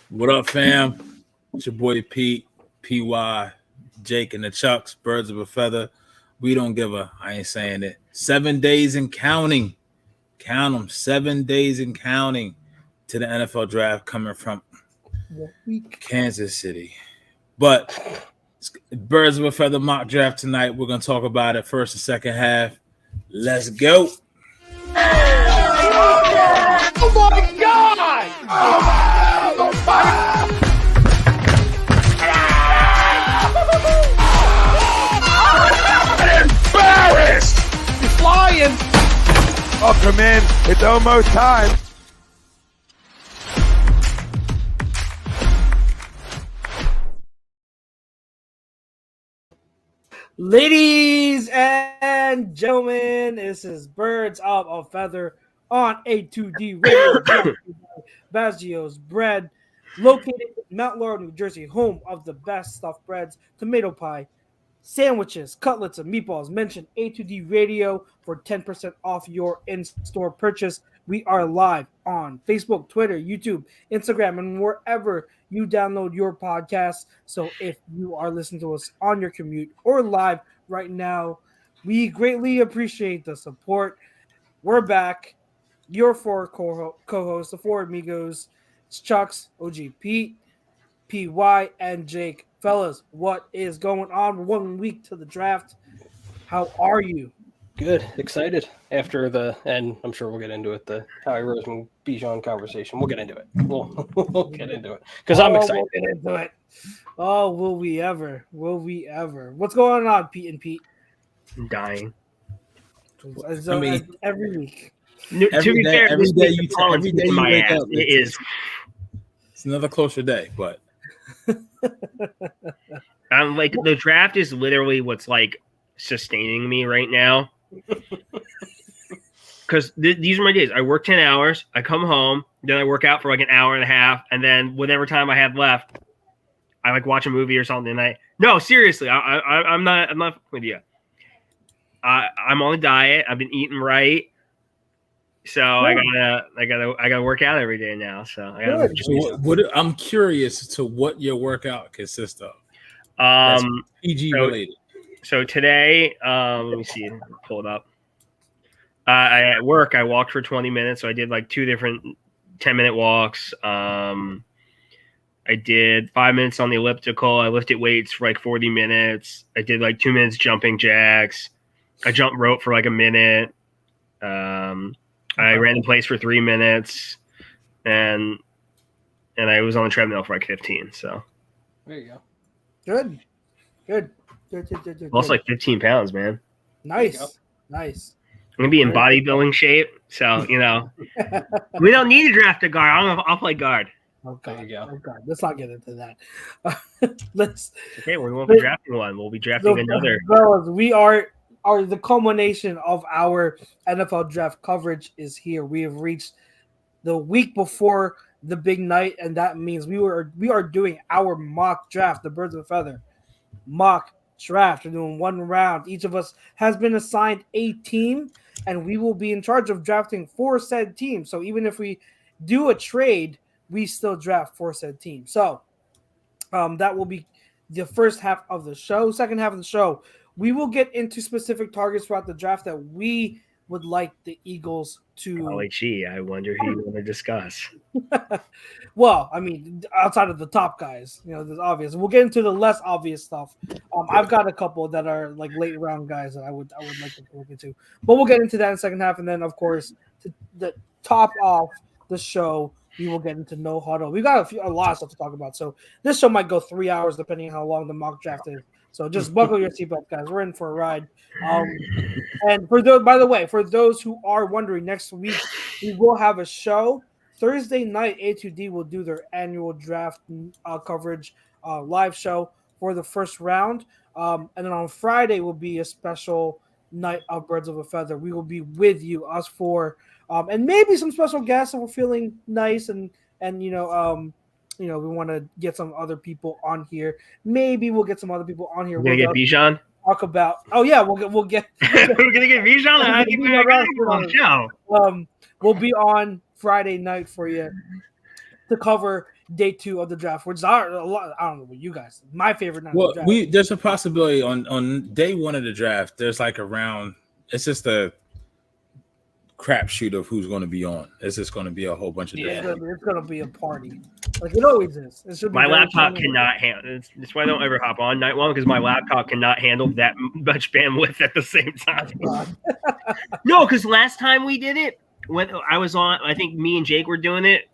What up, fam? It's your boy Pete, PY, Jake, and the Chucks, birds of a feather. We don't give a, I ain't saying it. 7 days and counting. Count them, 7 days and counting to the NFL draft coming from Kansas City. But birds of a feather mock draft tonight. We're going to talk about it first and second half. Let's go. Oh my God! Oh my! I'm embarrassed! He's flying! Oh, come in. It's almost time. Ladies and gentlemen, this is Birds of a Feather on A2D Radio, Baggio's Bread, located in Mount Laurel, New Jersey, home of the best stuffed breads, tomato pie, sandwiches, cutlets, and meatballs. Mention A2D Radio for 10% off your in-store purchase. We are live on Facebook, Twitter, YouTube, Instagram, and wherever you download your podcasts. So if you are listening to us on your commute or live right now, we greatly appreciate the support. We're back. Your four co-hosts, the four amigos. It's Chucks, OG Pete, PY, and Jake. Fellas, what is going on? We're 1 week to the draft. How are you? Good. Excited after and I'm sure we'll get into it, the Howie Roseman Bijan conversation. We'll get into it. We'll get into it because I'm excited. We'll get into it. Oh, will we ever? Will we ever? What's going on, Pete and Pete? I'm dying. Every week. Every day you wake up, it's another closer day, but I'm like, the draft is literally what's like sustaining me right now. Because these are my days. I work 10 hours, I come home, then I work out for like an hour and a half, and then whatever time I have left, I like watch a movie or something. No, seriously, I'm not with you. I'm on a diet. I've been eating right, so I gotta work out every day now. So I'm curious to what your workout consists of. PG related. So today, let me see, pull it up. At work, I walked for 20 minutes. So I did like 2 different 10-minute walks. I did 5 minutes on the elliptical. I lifted weights for like 40 minutes. I did like 2 minutes jumping jacks. I jumped rope for like a minute. I ran in place for 3 minutes, and I was on the treadmill for like 15. So there you go. Good. Lost like 15 pounds, man. Nice. I'm gonna be in bodybuilding shape, so we don't need to draft a guard. I'll play guard. Okay, there you go. Okay. Let's not get into that. Okay, we won't be drafting one. We'll be drafting another. Fellas, we are the culmination of our NFL draft coverage is here. We have reached the week before the big night, and that means we are doing our mock draft, the Birds of a Feather mock draft. We're doing one round. Each of us has been assigned a team, and we will be in charge of drafting for said team. So even if we do a trade, we still draft for said team. So that will be the first half of the show. Second half of the show, we will get into specific targets throughout the draft that we would like the Eagles to. Oh, gee, I wonder who you want to discuss. Well, I mean, outside of the top guys, there's obvious. We'll get into the less obvious stuff. I've got a couple that are like late round guys that I would like to look into, but we'll get into that in the second half. And then, of course, to top off the show, we will get into no huddle. We've got a lot of stuff to talk about. So this show might go 3 hours, depending on how long the mock draft is. So just buckle your seatbelt, guys. We're in for a ride. And for those who are wondering, next week we will have a show. Thursday night, A2D will do their annual draft coverage live show for the first round. And then on Friday will be a special night of Birds of a Feather. We will be with you, us four, and maybe some special guests if we're feeling nice and we want to get some other people on here. Maybe we'll get some other people on here. We're gonna get Bijan. Talk about. Oh yeah, we'll get. We're gonna get Bijan. I think we're gonna show. We'll be on Friday night for you. to cover day 2 of the draft, which is a lot. I don't know what you guys. My favorite night Well, of the draft. there's a possibility on day 1 of the draft. There's like a round. It's just a crapshoot of who's going to be on. It's just going to be a whole bunch of different. It's gonna be a party, like it always is. It should be My very laptop fun. cannot handle. That's why I don't ever hop on night one, because my laptop cannot handle that much bandwidth at the same time. No, because last time we did it, when I was on, I think me and Jake were doing it.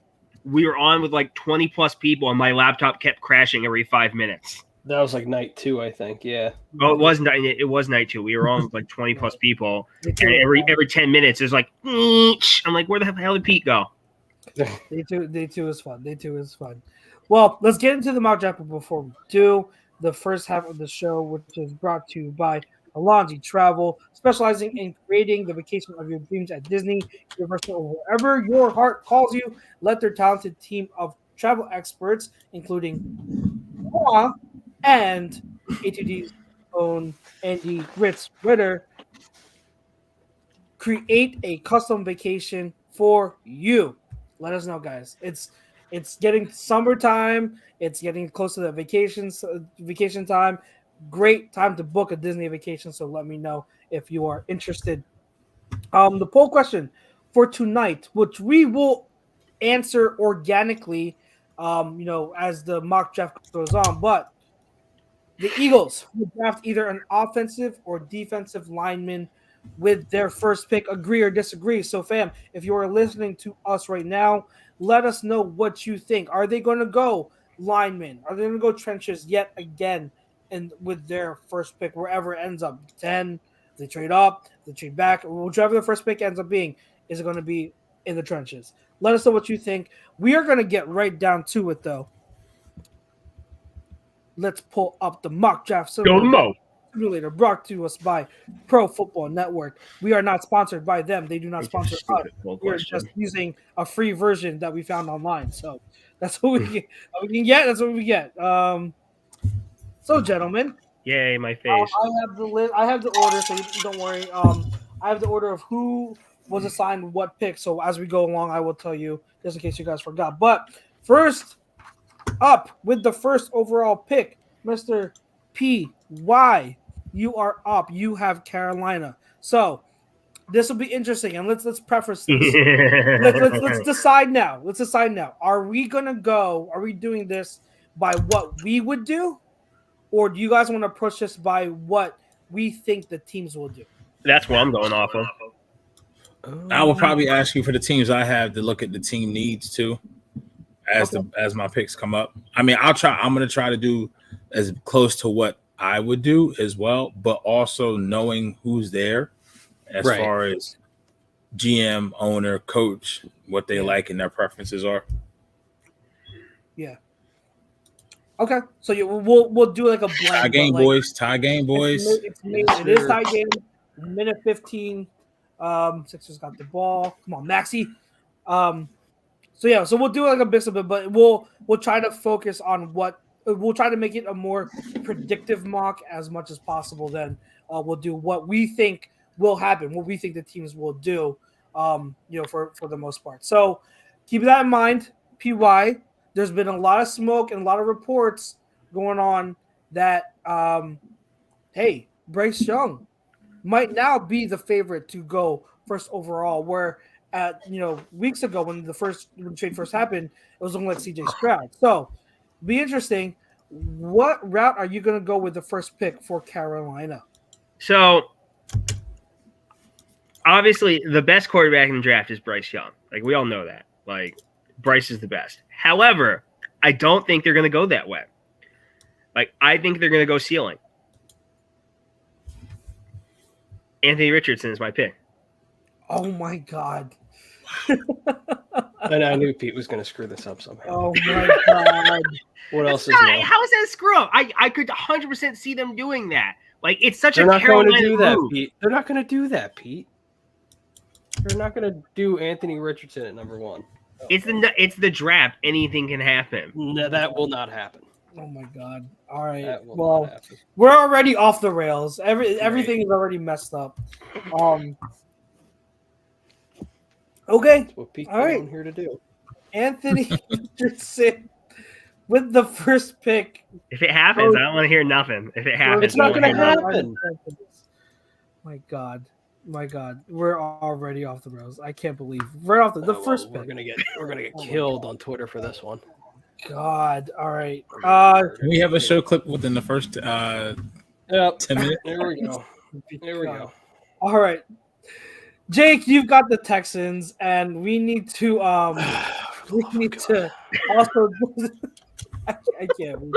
We were on with like 20 plus people, and my laptop kept crashing every 5 minutes. That was like night 2, I think. Yeah. Oh, it was night 2. We were on with like 20 plus people, and every 10 minutes there's like, I'm like, where the hell did Pete go? Day two is fun. Day 2 is fun. Well, let's get into the mock draft before we do the first half of the show, which is brought to you by Alonzi Travel, specializing in creating the vacation of your dreams at Disney, Universal, or wherever your heart calls you. Let their talented team of travel experts, including Noah and A2D's own Andy Ritz Ritter, create a custom vacation for you. Let us know, guys. It's getting summertime. It's getting close to the vacation time. Great time to book a Disney vacation. So let me know if you are interested. The poll question for tonight, which we will answer organically, as the mock draft goes on. But the Eagles will draft either an offensive or defensive lineman with their first pick. Agree or disagree? So, fam, if you are listening to us right now, let us know what you think. Are they going to go linemen? Are they going to go trenches yet again? And with their first pick, wherever it ends up, 10, they trade up, they trade back, whichever the first pick ends up being, is it going to be in the trenches? Let us know what you think. We are going to get right down to it, though. Let's pull up the mock draft simulator brought to us by Pro Football Network. We are not sponsored by them. They do not sponsor us. We are just using a free version that we found online. So that's what we get. That's what we get. So, gentlemen. Yay, my face. I have the list. I have the order, so you don't worry. I have the order of who was assigned what pick. So as we go along, I will tell you, just in case you guys forgot. But first up with the first overall pick, Mr. P.Y., you are up. You have Carolina. So this will be interesting, and let's preface this. let's decide now. Let's decide now. Are we doing this by what we would do, or do you guys want to approach this by what we think the teams will do? That's what I'm going off of. I will probably ask you for the teams I have to look at the team needs too, as my picks come up. I mean, I'm going to try to do as close to what I would do as well, but also knowing who's there as far as GM, owner, coach, what they like and their preferences are. Yeah. Okay, so we'll do like a blend. Tie game, boys. It is tie game. Minute 15. Sixers got the ball. Come on, Maxey. So we'll do like a mix of it, but we'll try to focus on we'll try to make it a more predictive mock as much as possible. Then we'll do what we think will happen, what we think the teams will do. For the most part. So keep that in mind, PY. There's been a lot of smoke and a lot of reports going on that, hey, Bryce Young might now be the favorite to go first overall, where weeks ago when the trade first happened, it was looking like CJ Stroud. So be interesting. What route are you going to go with the first pick for Carolina? So obviously the best quarterback in the draft is Bryce Young. Like, we all know that. Like, Bryce is the best. However, I don't think they're going to go that way. Like, I think they're going to go ceiling. Anthony Richardson is my pick. Oh, my God. And I knew Pete was going to screw this up somehow. Oh, my God. What else is new? How is that a screw up? I could 100% see them doing that. Like, it's such They're a Carolina going to do that, move. Pete. They're not going to do that, Pete. They're not going to do Anthony Richardson at number 1. It's the draft. Anything can happen. No, that will not happen. Oh my God! All right. Not happen. We're already off the rails. Everything is already messed up. Okay. That's what Pete's all right. here to do. Anthony Richardson with the first pick. If it happens, I don't want to hear nothing. If it happens, It's not I don't going to wanna hear nothing. happen. My God, we're already off the rails. I can't believe right off the first We're pick. gonna get my killed on Twitter for this one. God, all right. Can we have a show clip within the first Yep. 10 minutes? There we go. There we go. All right, Jake, you've got the Texans, and we need to also. I can't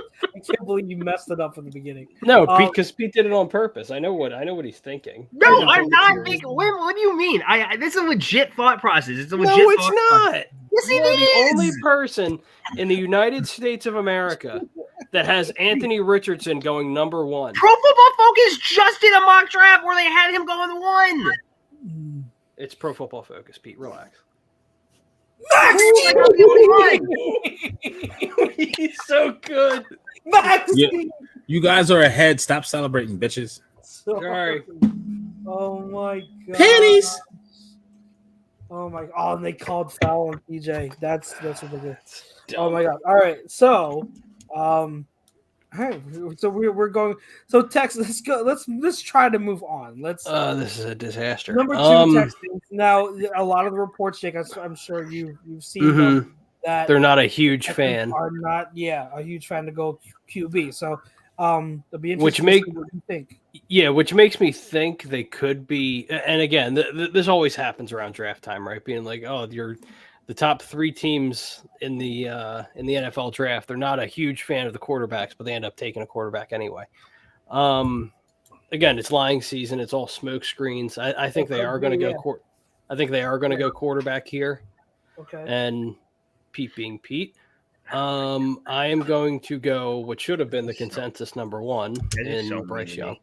believe you messed it up from the beginning. No, because Pete did it on purpose. I know what he's thinking. No, I'm not thinking. What do you mean? This is a legit thought process. It's a legit. No, it's thought not. process. Yes, You it are is. the only person in the United States of America that has Anthony Richardson going number 1. Pro Football Focus just did a mock draft where they had him going 1. It's Pro Football Focus, Pete. Relax. He's so good. Max! Yeah. You guys are ahead. Stop celebrating, bitches. Sorry. Oh my God. Panties. Oh my! Oh, and they called foul on PJ. That's ridiculous. Oh my God! All right, so, all right, so we're going. So Texas, let's go. Let's try to move on. Let's. This is a disaster. Number 2, Texans. Now, a lot of the reports, Jake, I'm sure you've seen them, that they're not a huge Texans fan. Are not, a huge fan to go QB. So, it'll be interesting. Which to see what you think. Yeah, which makes me think they could be. And again, this always happens around draft time, right? Being like, oh, you're the top 3 teams in the NFL draft. They're not a huge fan of the quarterbacks, but they end up taking a quarterback anyway. Again, it's lying season. It's all smoke screens. I think they are going to go. I think they are going to go quarterback here. Okay. And Pete being Pete. I am going to go what should have been the consensus number 1 in Bryce Young.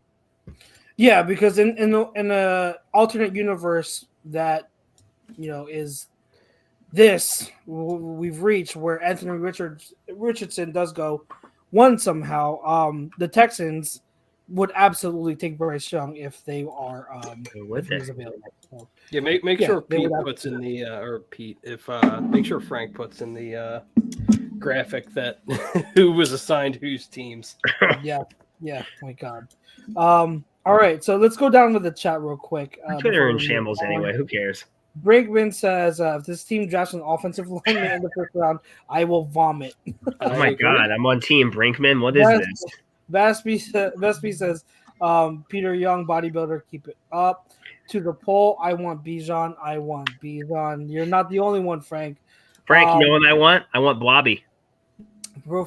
Yeah, because in a alternate universe that is this we've reached where Anthony Richardson does go 1 somehow. The Texans would absolutely take Bryce Young if they are if he's available. So, yeah, make sure Pete puts in the make sure Frank puts in the graphic that who was assigned whose teams. Yeah, my God. All right, so let's go down with the chat real quick. Twitter in shambles anyway. Who cares? Brinkman says, if this team drafts an offensive lineman in the first round, I will vomit. Oh my God, I'm on team Brinkman. What is this? Vespi says, Peter Young, bodybuilder, keep it up. To the poll, I want Bijan. You're not the only one, Frank. Frank, you know what I want? I want Blobby. Pro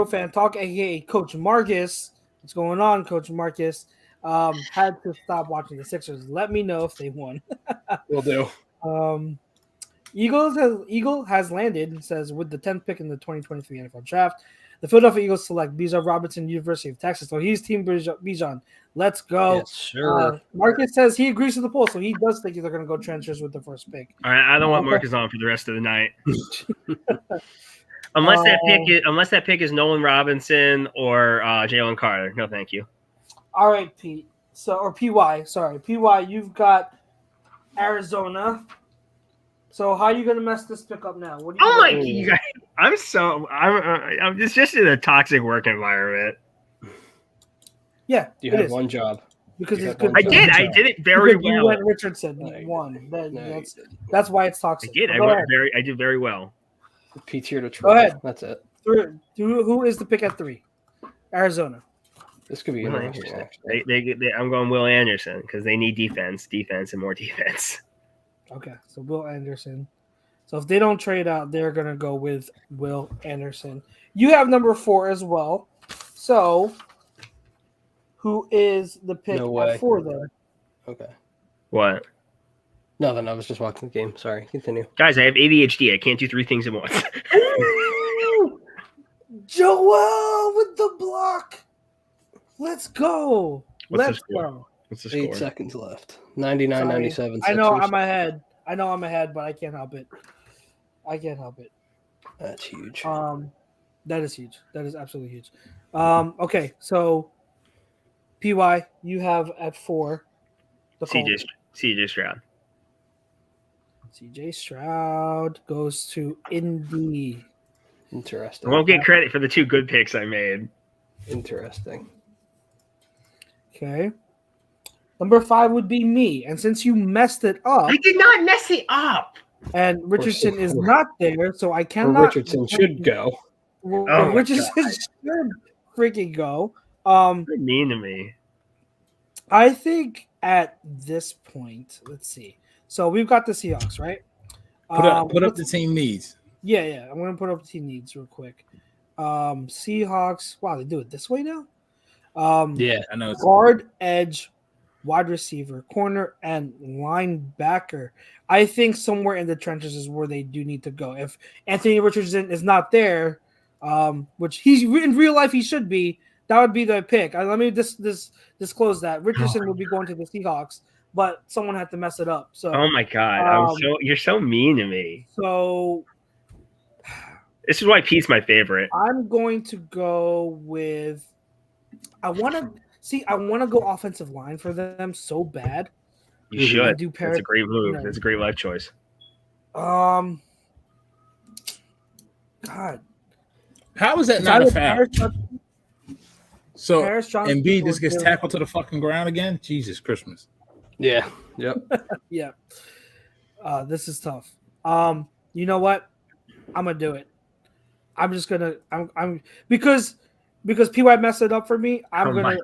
Fan Talk, aka Coach Marcus. What's going on, Coach Marcus? Had to stop watching the Sixers. Let me know if they won. Will do. Eagle has landed and says with the 10th pick in the 2023 NFL Draft, the Philadelphia Eagles select Bijan Robinson, University of Texas. So he's Team Bijan. Let's go. Yes, sure. Marcus says he agrees with the poll, so he does think they're going to go transfers with the first pick. All right, I don't want Marcus on for the rest of the night. Unless that pick is Nolan Robinson or Jalen Carter. No, thank you. All right, Pete. Or PY. Sorry, PY. You've got Arizona. So how are you going to mess this pick up now? What do you guys! I'm just in a toxic work environment. Yeah, you have one job because it's good. I did it very well. You went Richardson won. That's why it's toxic. I did very well. Pete's here to try. Go ahead. That's it. Who is the pick at 3? Arizona. This could be interesting. I'm going Will Anderson because they need defense, and more defense. Okay, so Will Anderson. So if they don't trade out, they're going to go with Will Anderson. You have number 4 as well. So who is the pick at 4 there? Okay. What? Nothing. I was just watching the game. Sorry. Continue. Guys, I have ADHD. I can't do 3 things at once. Joel with the block. Let's go. What's the score? 8 seconds left. 99-97. I know I'm ahead. But I can't help it. That's huge. That is huge. That is absolutely huge. Okay, so PY, you have at 4. CJ Stroud. CJ Stroud goes to Indy. Interesting. I won't get credit for the 2 good picks I made. Interesting. Okay. Number 5 would be me. And since you messed it up, I did not mess it up. and Richardson is not there, so I Or cannot. Richardson should go. my Richardson God. should freaking go. You're mean to me. I think at this point, let's see. So we've got the Seahawks, right? Put up the team needs. Yeah. I'm gonna put up team needs real quick. Seahawks. Wow, they do it this way now. Yeah. I know. Guard, edge, wide receiver, corner, and linebacker. I think somewhere in the trenches is where they do need to go. If Anthony Richardson is not there, which he's in real life he should be, that would be the pick. Let me disclose that Richardson would be going to the Seahawks, but someone had to mess it up. So, Oh my God, you're so mean to me. So This is why Pete's my favorite. I'm going to go with. I want to go offensive line for them so bad. You should. Do That's a great move. That's a great life choice. God, How is that not a foul? So Embiid just gets tackled to the fucking ground again? Jesus Christmas. Yeah. Yep. Yeah. This is tough. You know what? I'm gonna do it. I'm just gonna. I'm because PY messed it up for me. I'm gonna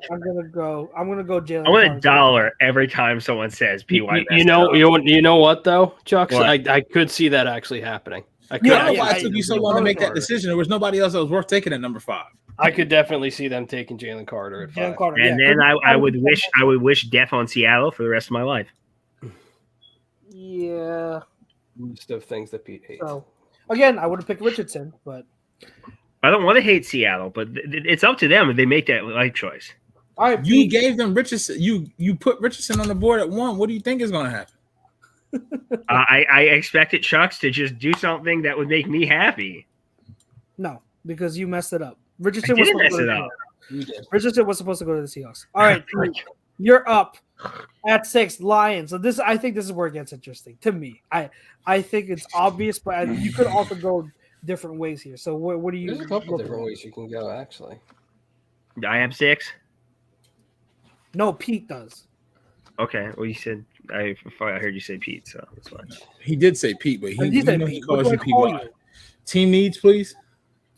go Jalen. I want $1 every time someone says PY. You know what though, Chucks? I could see that actually happening. I don't know why it took you so long to make that decision. There was nobody else that was worth taking at number 5. I could definitely see them taking Jalen Carter at 5. And then I would wish death on Seattle for the rest of my life. Yeah. List of things that Pete hates. So again, I would have picked Richardson, but I don't want to hate Seattle, but it's up to them if they make that life choice. All right, you gave them Richardson. You put Richardson on the board at 1. What do you think is going to happen? I expected Chucks to just do something that would make me happy. No, because you messed it up. Richardson was supposed to go. Richardson was supposed to go to the Seahawks. All right, you're up at 6, Lions. So I think this is where it gets interesting to me. I think it's obvious, but you could also go different ways here. So what do you? There's a couple different ways you can go, actually. I have 6. No, Pete does. Okay, well you said I heard you say Pete, so that's fine. He did say Pete, but he calls you PY. Team needs, please.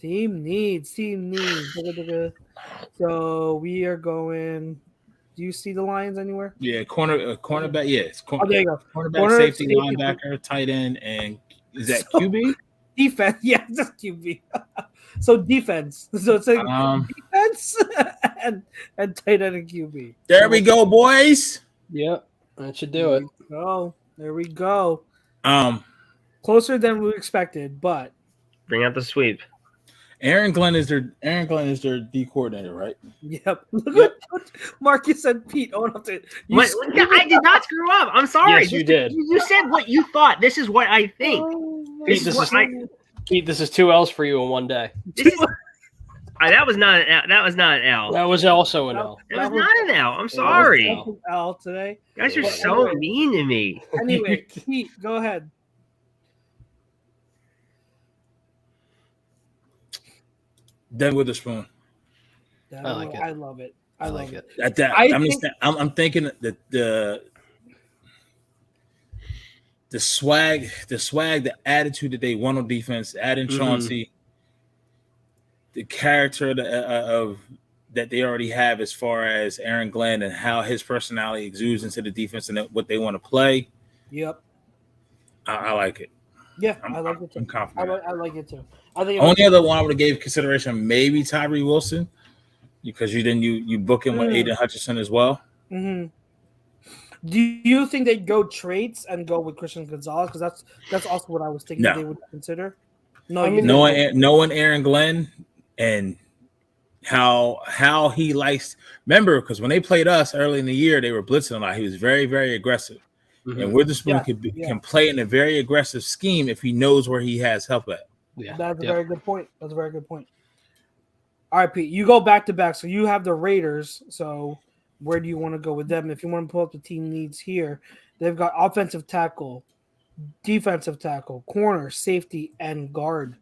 Team needs. So we are going. Do you see the Lions anywhere? Yeah, cornerback. Yes, there you go. Cornerback, safety, linebacker, tight end, and is that QB? Defense. Yeah, just QB. So defense. So it's like defense and tight end and QB. There we go, boys. Yep, that should do it. Oh, there we go. Closer than we expected, but bring out the sweep. Aaron Glenn is their D coordinator, right? Yep. Look what Marcus and Pete. I did not screw up. I'm sorry. Yes, you did. You said what you thought. This is what I think. Pete, this is 2 L's for you in one day. That was not an L. That was also an L. That was not an L. I'm sorry. L today. You guys are so mean to me. Anyway, Pete, go ahead. Devin Witherspoon. I like it. I love it. I love it. I'm thinking that the swag, the attitude that they want on defense, adding Chauncey, the character of that they already have as far as Aaron Glenn and how his personality exudes into the defense and what they want to play. Yep. I like it. Yeah, I like it too. I'm confident. I like it too. I think only other one I would have gave consideration maybe Tyree Wilson, because you book him with Aiden Hutchinson as well. Mm-hmm. Do you think they'd go traits and go with Christian Gonzalez? Because that's also what I was thinking they would consider. No, knowing Aaron Glenn and how he likes. Remember, because when they played us early in the year, they were blitzing a lot. He was very, very aggressive. Mm-hmm. And Witherspoon can play in a very aggressive scheme if he knows where he has help at. Yeah, that's a very good point. All right, Pete, you go back to back. So you have the Raiders. So where do you want to go with them? If you want to pull up the team needs here, they've got offensive tackle, defensive tackle, corner, safety, and guard.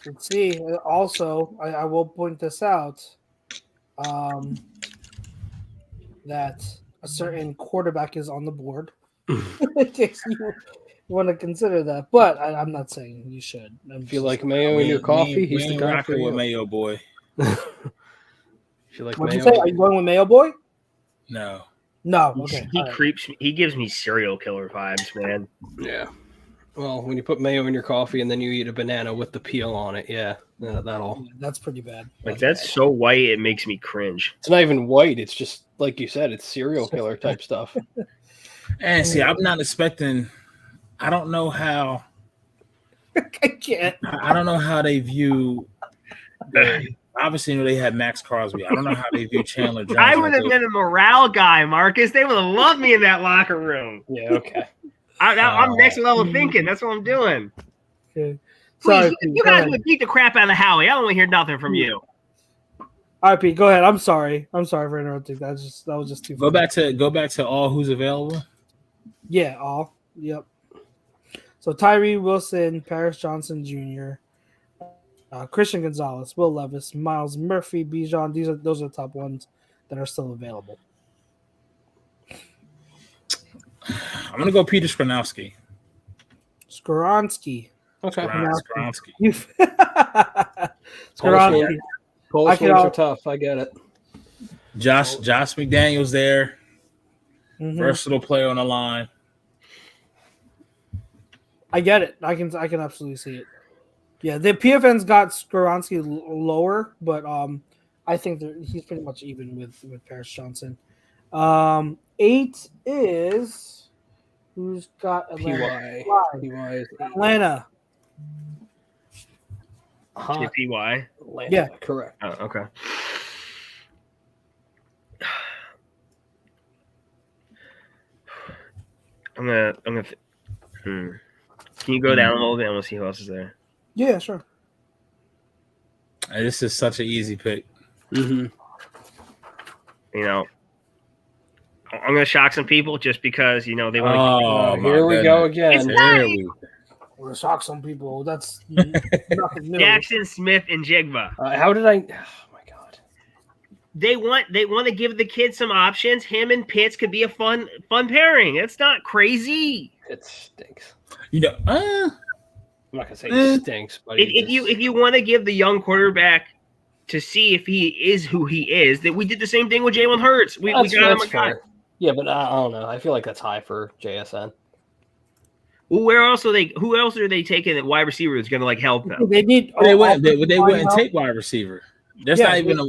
Let's see. Also, I will point this out that a certain quarterback is on the board. In case you want to consider that, but I'm not saying you should. If you like mayo in your coffee, he's the guy for you. With Mayo Boy. If you like What'd mayo, you say? Are you going with Mayo Boy? No. No. Okay. He all right. creeps me. He gives me serial killer vibes, man. yeah. Well, when you put mayo in your coffee and then you eat a banana with the peel on it, that'll. That's pretty bad. Like that's so white, it makes me cringe. It's not even white. It's just like you said. It's serial killer type stuff. And see, I'm not expecting. I don't know how. I can't. I don't know how they view. Obviously, they had Max Crosby. I don't know how they view Chandler Jones. I would have been a morale guy, Marcus. They would have loved me in that locker room. Yeah. Okay. I'm next level thinking. That's what I'm doing. Okay. Please, Sorry, you guys would beat the crap out of Howie. I don't want to hear nothing from you. All right, Pete, go ahead. I'm sorry for interrupting. That was just too funny. Go back to all who's available. Yeah, all. Yep. So Tyree Wilson, Paris Johnson Jr., Christian Gonzalez, Will Levis, Miles Murphy, Bijan. Those are the top ones that are still available. I'm gonna go Peter Skronsky. Skoronsky. Okay. Skronsky. Skoronsky. Polish names are tough. I get it. Josh McDaniels there. Mhm. Versatile player on the line. I get it. I can absolutely see it. Yeah, the PFN's got Skoronsky lower, but I think he's pretty much even with Paris Johnson. 8 is who's got Atlanta? PY is Atlanta. hot. PY. Atlanta. Yeah. Correct. Oh, okay. Can you go down a little bit? I want to see who else is there. Yeah, sure. And this is such an easy pick. Mm-hmm. You know, I'm going to shock some people just because, they want Oh, Here we go again. There we go. We're gonna shock some people. That's nothing new. Jackson Smith and Jigba. How did I? Oh my god. They want to give the kids some options. Him and Pitts could be a fun pairing. It's not crazy. It stinks. You know, I'm not gonna say it stinks, but If you want to give the young quarterback to see if he is who he is, that we did the same thing with Jalen Hurts. We got him a guy. Yeah, but I don't know. I feel like that's high for JSN. Well, who else are they taking at wide receiver that's going to help them? They need. they wouldn't take wide receiver. There's not even a.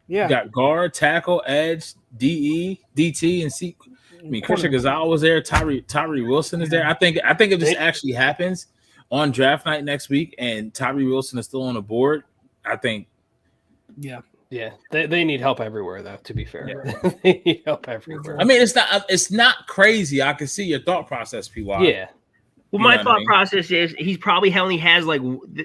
Yeah. You got guard, tackle, edge, DE, DT, and C. I mean, Christian Gonzalez was there. Tyree Wilson is there. I think if this actually happens on draft night next week, and Tyree Wilson is still on the board, I think. Yeah. Yeah, they need help everywhere, though. To be fair, they need help everywhere. I mean, it's not crazy. I can see your thought process, PY. Yeah. Well, my thought process is he's probably only has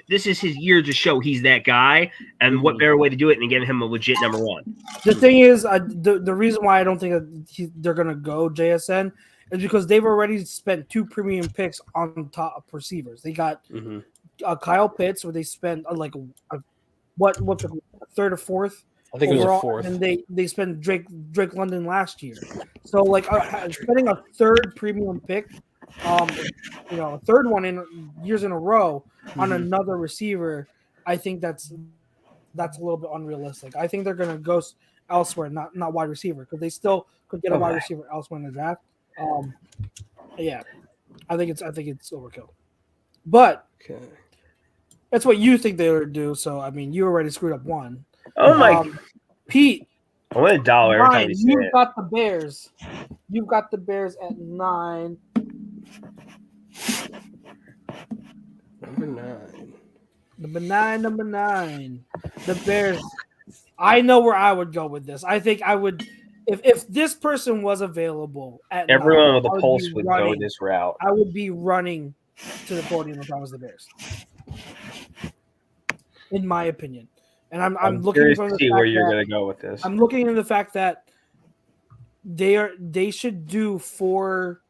this is his year to show he's that guy, and what better way to do it than get him a legit number one. The thing is, the reason why I don't think that they're gonna go JSN is because they've already spent 2 premium picks on top receivers. They got Kyle Pitts, where they spent what's a third or fourth. I think overall, it was a fourth. and they spent Drake London last year. So spending a third premium pick. A third one in years in a row on another receiver, I think that's a little bit unrealistic. I think they're going to go elsewhere, not wide receiver, because they still could get a wide receiver elsewhere in the draft. Yeah, I think it's overkill, but that's what you think they would do. So I mean, you already screwed up one. Oh my, Pete. I want $1 every time you say it. You've got the Bears. You've got the Bears at 9. Number nine. The Bears. I know where I would go with this. I think I would, if this person was available at everyone 9, with a pulse would go this route. I would be running to the podium if I was the Bears. in my opinion. And I'm looking curious from to the see where fact you're that going to go with this. I'm looking at the fact that they should do for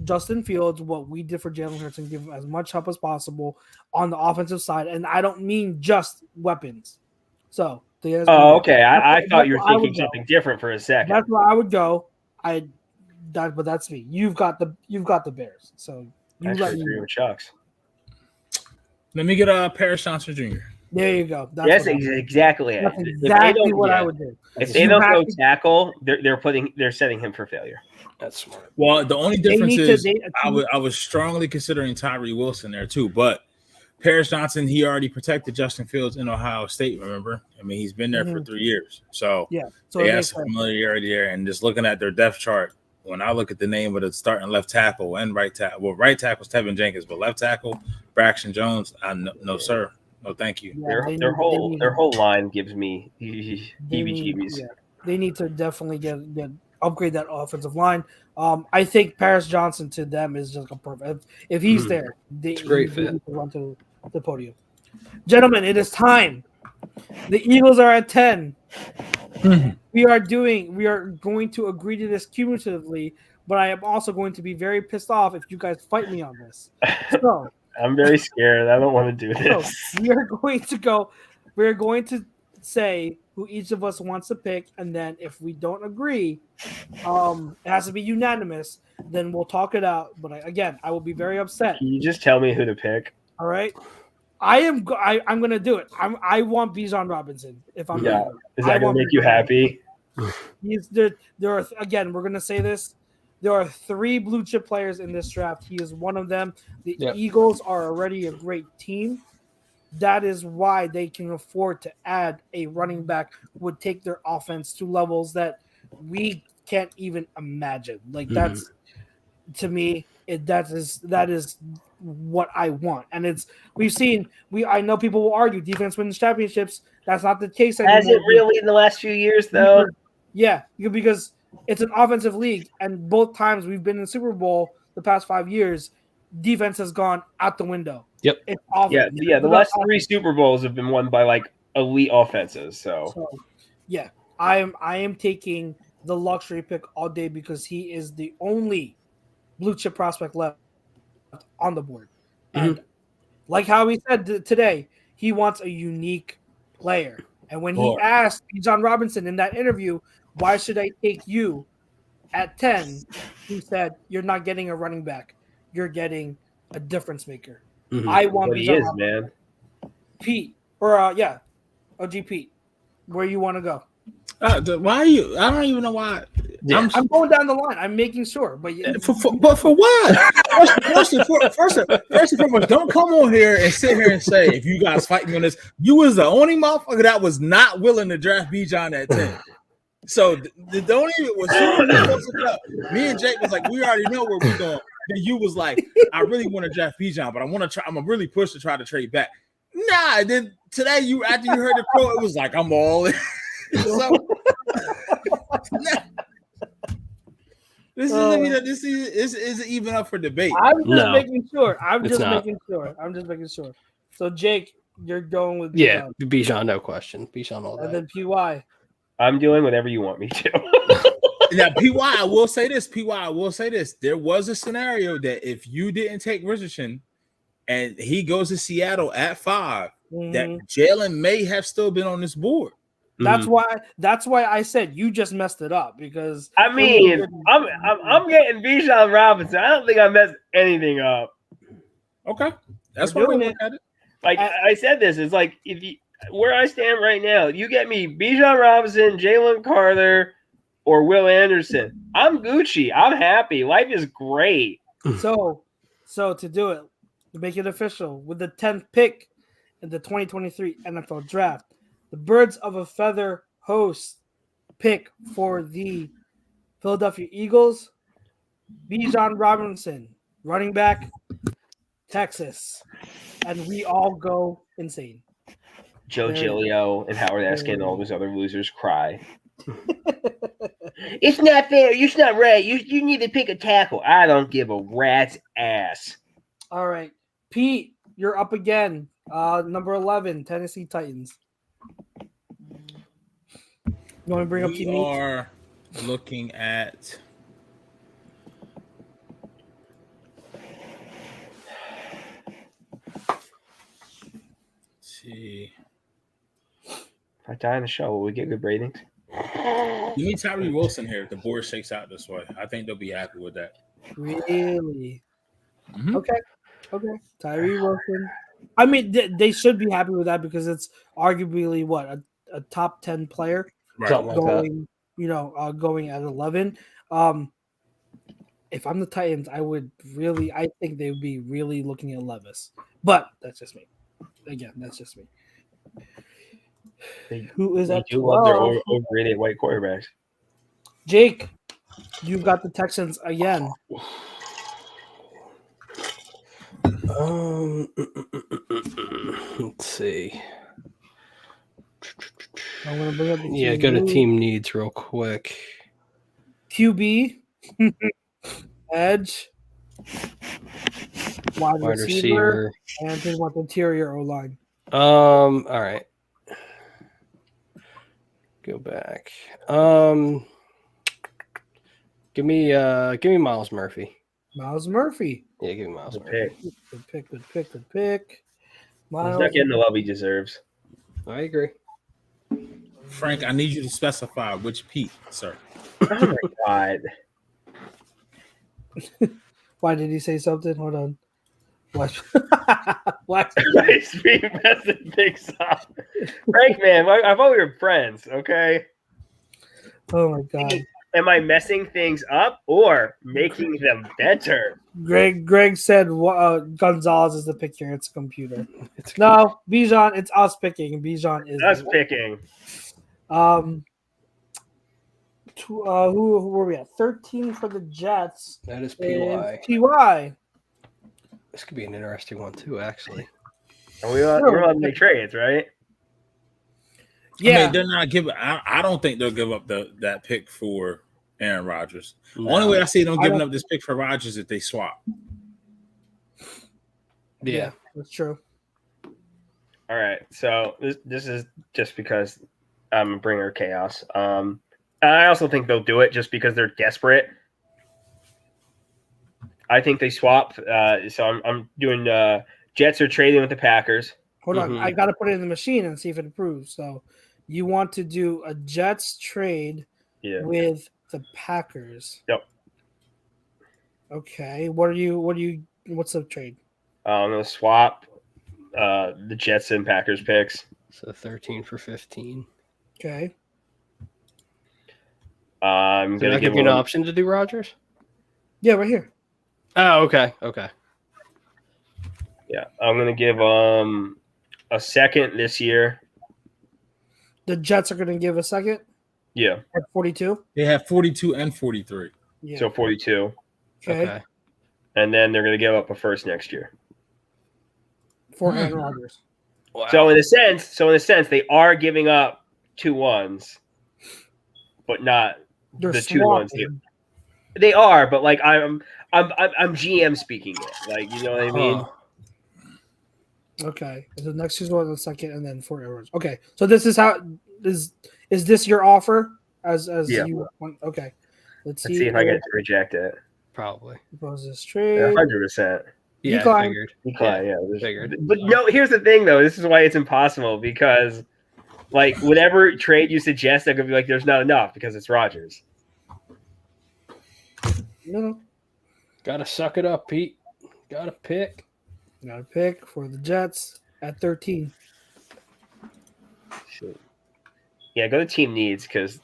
Justin Fields what we did for Jalen Hurts and give him as much help as possible on the offensive side. And I don't mean just weapons. So Oh, okay. I thought you were that's where I thinking would go. something different for a second. That's where I would go. But that's me. You've got the Bears. So you I let actually me agree know. with Chucks. Let me get Paris Johnson Jr. There you go. That's Yes, what I would do. exactly. it. That's If they exactly don't- what I yeah. would do. If they You don't have go to- tackle, they're setting him for failure. That's smart. Well, the only They difference need to- is they- I was strongly considering Tyree Wilson there too, but Paris Johnson, he already protected Justin Fields in Ohio State. Remember, I mean, he's been there for 3 years, so Yeah. So they it have makes some sense. familiarity there. And just looking at their depth chart, when I look at the name of the starting left tackle and right tackle, well, right tackle is Tevin Jenkins, but left tackle Braxton Jones, no sir, no thank you. Yeah, Their whole line gives me they need, heebie-jeebies. yeah, they need to definitely get upgrade that offensive line. I think Paris Johnson to them is just a perfect. If he's there, It's a great they fit. need to run to the podium. Gentlemen, it is time. The Eagles are at 10. We are going to agree to this cumulatively, but I am also going to be very pissed off if you guys fight me on this. So I'm very scared. I don't want to do So this. we're going to say who each of us wants to pick, and then if we don't agree, it has to be unanimous. Then we'll talk it out. But again, I will be very upset. Can you just tell me who to pick? All right, I'm going to do it. I want Bijan Robinson. If I'm Yeah. being real. Is I that going want to make you Bijan happy? There are again. We're gonna say this. There are 3 blue chip players in this draft. He is one of them. The Yep. Eagles are already a great team. That is why they can afford to add a running back who would take their offense to levels that we can't even imagine. Like that's to me, that is what I want. And I know people will argue defense wins championships. That's not the case anymore. Has it really in the last few years, though? Yeah, because it's an offensive league, and both times we've been in the Super Bowl the past 5 years, defense has gone out the window. Yep. It's offense. Yeah. The last 3 Super Bowls have been won by like elite offenses. So yeah, I am taking the luxury pick all day because he is the only blue chip prospect left on the board. And like how he said today, he wants a unique player. And when he asked Bijan Robinson in that interview, why should I take you at 10? He said, you're not getting a running back. You're getting a difference maker. I want what he Bijan is, Robinson. man. Pete, or OG Pete, where you want to go? Why are you? I don't even know why. Yeah. I'm going down the line. I'm making sure, but But for what? First and foremost, don't come on here and sit here and say if you guys fight me on this. You was the only motherfucker that was not willing to draft Bijan at 10. So don't even me and Jake was like, we already know where we're going. Then you was like, I really want to draft Bijan, but I want to try. I'm gonna really push to try to trade back. Nah, then today after you heard the quote, it was like I'm all in. So this isn't even up for debate. I'm just making sure. I'm it's just not. making sure. So Jake, you're going with Bijan, no question. Bijan all and that. then PY. I'm doing whatever you want me to. Now, PY, I will say this. There was a scenario that if you didn't take Richardson and he goes to Seattle at 5, that Jalen may have still been on this board. That's why I said you just messed it up because I mean, I'm getting Bijan Robinson. I don't think I messed anything up. Okay, that's We're why we doing look at it. Like I said, this is like if you where I stand right now. You get me Bijan Robinson, Jalen Carter, or Will Anderson. I'm Gucci. I'm happy. Life is great. So to do it, to make it official, with the 10th pick in the 2023 NFL Draft, the Birds of a Feather host pick for the Philadelphia Eagles, Bijan Robinson, running back, Texas, and we all go insane. Joe Giglio and Howard Eskin and all those other losers cry. It's not fair. It's not right. You need to pick a tackle. I don't give a rat's ass. All right, Pete, you're up again. Number 11, Tennessee Titans. You want to bring up We team needs? are looking at. See. If I die in the show, will we get good ratings? Give me Tyree Wilson here if the board shakes out this way. I think they'll be happy with that. Really? Mhm. Okay. Tyree Wilson. I mean, they should be happy with that because it's arguably what a top 10 player Right. Something like that. going, going at 11. If I'm the Titans, I think they would be really looking at Levis, but that's just me. Again, that's just me. Who is They at do love their 12? overrated white quarterbacks. Jake, you've got the Texans again. Let's see. I'm gonna bring up the Yeah, go to team needs real quick. QB, edge, wide Wide receiver, receiver. and they want the interior O line. All right. Go back. Give me Miles Murphy. Miles Murphy. Yeah, give me Miles Good Murphy. pick. Good pick. He's not getting the love he deserves. I agree. Frank, I need you to specify which Pete, sir. Oh my god. Why did he say something? Hold on. What? What? Nice being messing things up. Frank, man, I thought we were friends, okay? Oh my god. Am I messing things up or making them better? Greg said Gonzalez is the pick here. It's a computer. No, Bijan. It's us picking. Bijan is Us picking. Who were we at? 13 for the Jets. That is Is PY. PY. This could be an interesting one too, actually. And we're allowed to make trades, right? Yeah. I mean, they're not giving. I don't think they'll give up that pick for Aaron Rodgers. No. Only way I see them giving up this pick for Rodgers if they swap. Yeah. That's true. All right. So this is just because I'm a bringer of chaos. I also think they'll do it just because they're desperate. I think they swap. So I'm doing Jets are trading with the Packers. Hold on. I got to put it in the machine and see if it approves. So you want to do a Jets trade with the Packers. Yep. Okay. What's the trade? I'm going to swap the Jets and Packers picks. So 13 for 15. Okay. I'm Did going I to give you an option to do Rodgers? Yeah, right here. Oh, okay. Okay. Yeah, I'm going to give a second this year. The Jets are going to give a second Yeah. at 42. They have 42 and 43. Yeah. So 42. Okay. And then they're going to give up a first next year. For Aaron Rodgers. Wow. So in a sense, they are giving up 2 1s, but not They're the 2 1s. swapping. They are, but like I'm GM speaking it. Like, you know what I mean? Okay. So next season was the second, and then 4 hours. Okay. So this is how is this your offer? As Yeah. you want? Okay. Let's Let's see if I get to reject it. Probably. Propose this Yeah, trade. 100%. Yeah, Decline. I figured. Yeah, figured. But no, here's the thing though. This is why it's impossible because, like, whatever trade you suggest, I could be like, "There's not enough" because it's Rodgers. No. Gotta suck it up, Pete. Gotta pick. Got a pick for the Jets at 13. Shoot. Yeah, go to team needs because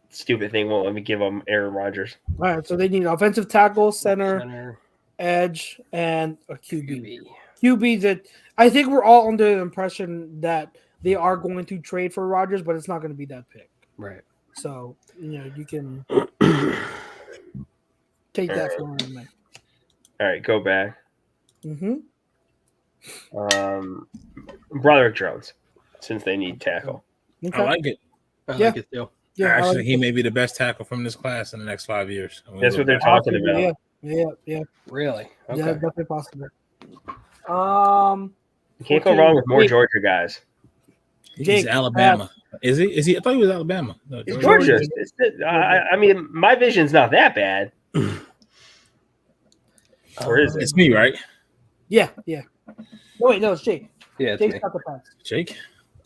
stupid thing won't let me give them Aaron Rodgers. All right. So they need offensive tackle, center, Center. edge, and a QB. QB. QB that I think we're all under the impression that they are going to trade for Rodgers, but it's not going to be that pick. Right. So, you can take that for what it may. All right, go back. Mm-hmm. Broderick Jones, since they need tackle. Okay. I like it. I Yeah. like it too. Yeah, I Actually, like he it. may be the best tackle from this class in the next 5 years. That's what they're talking about. Yeah. Really? Okay. Yeah, definitely possible. You can't go wrong with more Georgia guys. He's Jake, Alabama. Is he? Is he? I thought he was Alabama. No, It's Georgia. Georgia. I mean, my vision's not that bad. Or is it? It's me, right? Yeah. No, wait, no, it's Jake. Yeah, it's Jake's me. got the Pats. Jake.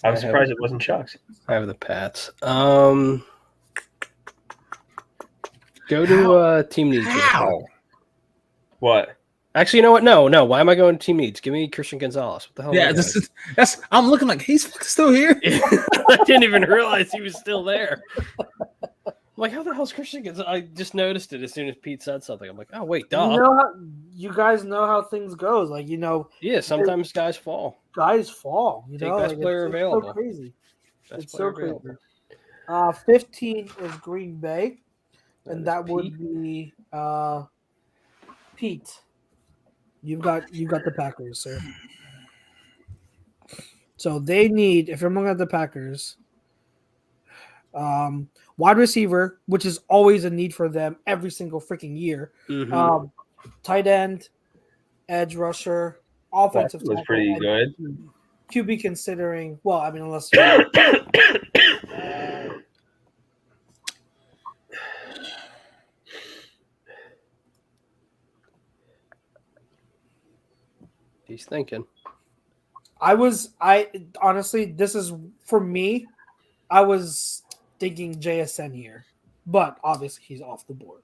I'm surprised it wasn't Chuck's. I have the Pats. Go to team needs. How? What? Actually, you know what? No. Why am I going to team needs? Give me Christian Gonzalez. What the hell? Yeah, that's. I'm looking like he's fucking still here. I didn't even realize he was still there. I'm like, how the hell's Christian Gonzalez? I just noticed it as soon as Pete said something. I'm like, oh wait, duh. You guys know how things goes. Like, Yeah, sometimes guys fall. Guys fall. Take best player available. So crazy. Best It's player so crazy. available. 15 is Green Bay, and That that is would be Pete. You've got the Packers, sir. So they need, if you're looking at the Packers, wide receiver, which is always a need for them every single freaking year. Mhm. Tight end, edge rusher, offensive That was tackle, pretty and good. QB considering, well, I mean, unless He's thinking. I honestly, this is for me. I was thinking JSN here, but obviously he's off the board.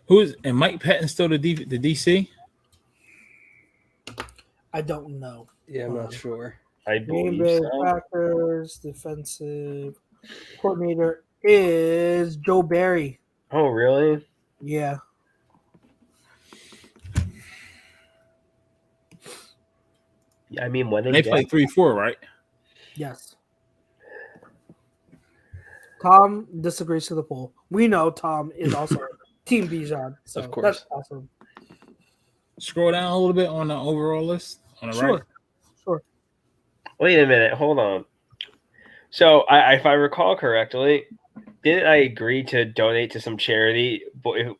Who's and Mike Patton still the DC? I don't know. Yeah, I'm not sure. I Green believe Bay so. Packers defensive coordinator is Joe Barry. Oh, really? Yeah. Yeah, I mean, when They play 3-4, right? Yes. Tom disagrees to the poll. We know Tom is also Team Bijan. So Of course. That's awesome. Scroll down a little bit on the overall list on the right. Sure. Wait a minute, hold on. So, if I recall correctly, didn't I agree to donate to some charity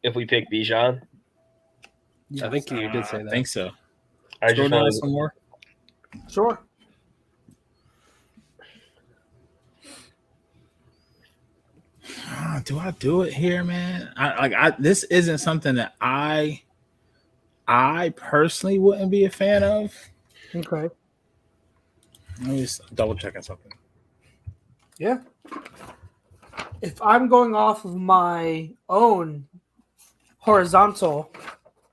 if we pick Bijan? Yes. I think you did say I that. think so. I Scroll just down wanted some more. Sure. Do I do it here, man? This isn't something that I personally wouldn't be a fan of. Okay. Let me just double checking something. Yeah. If I'm going off of my own horizontal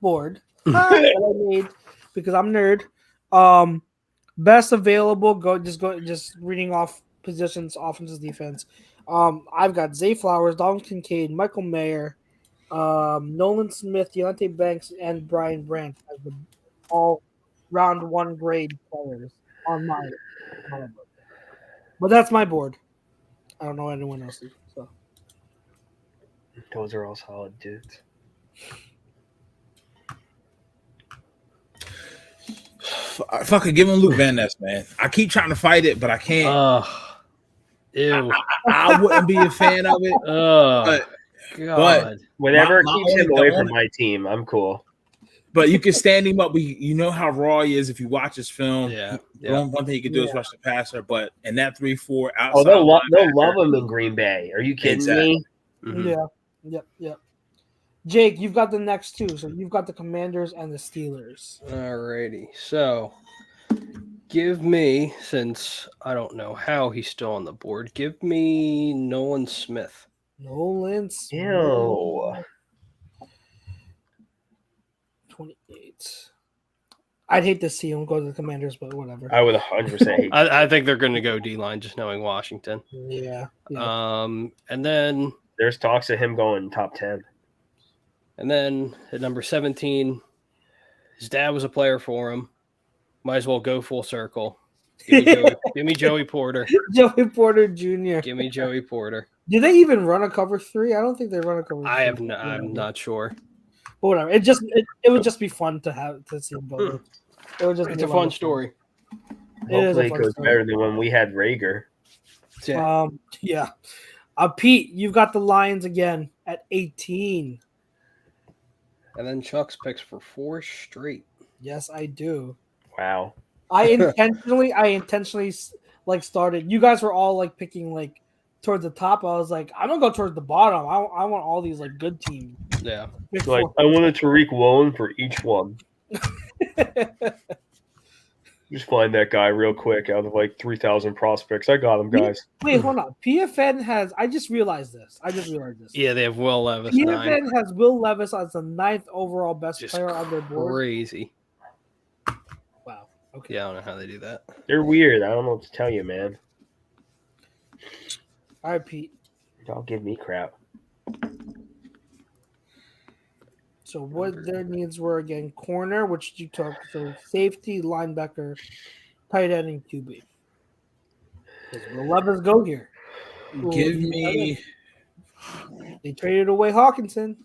board that I made because I'm nerd, best available. Just reading off positions, offenses, defense. I've got Zay Flowers, Dalton Kincaid, Michael Mayer, Nolan Smith, Deontay Banks, and Brian Brandt as the all round one grade players on my board. But that's my board. I don't know anyone else's. So those are all solid dudes. Fucking give him Luke Van Ness, man. I keep trying to fight it, but I can't. Ew. I wouldn't be a fan of it. God. Whatever My keeps him only- away from my team, I'm cool. But you can stand him up. You know how raw he is if you watch his film. Yeah. One thing you can do is rush the passer. But in that 3-4 outside, Oh, they'll love him in Green Bay. Are you kidding me? Mhm. yeah. Jake, you've got the next two. So you've got the Commanders and the Steelers. Alrighty. So give me, since I don't know how he's still on the board, give me Nolan Smith. Nolan Smith. Ew. 28. I'd hate to see him go to the Commanders, but whatever. I would 100% hate I think they're going to go D-line, just knowing Washington. Yeah. And then There's talks of him going top 10. at number 17, his dad was a player for him. Might as well go full circle. Give me Joey Porter. Joey Porter Jr. Give me Joey Porter. Do they even run a cover 3? I don't think they run a cover 3. I'm not sure. But whatever. It would just be fun to see him go there. It would just It's be a fun story. It is a Hopefully it fun goes story. better than when we had Rager. Yeah. Yeah. Pete, you've got the Lions again at 18. And then Chuck's picks for 4 straight. Yes, I do. Wow. I intentionally like started. You guys were all like picking like towards the top. I was like, I'm gonna go towards the bottom. I want all these like good teams. Yeah. Pick Like, four. I wanted Tariq Woolen for each one. Just find that guy real quick out of like 3,000 prospects. I got him, guys. Wait, hold on. PFN has. I just realized this. Yeah, they have Will Levis. PFN 9. has Will Levis as the 9th overall best Just player on their board. crazy. Wow. Okay. Yeah, I don't know how they do that. They're weird. I don't know what to tell you, man. All right, Pete. Don't give me crap. So what their needs were again: corner, which you took. So safety, linebacker, tight end, and QB. Does Will Levis go here? Give me. They traded away Hawkinson.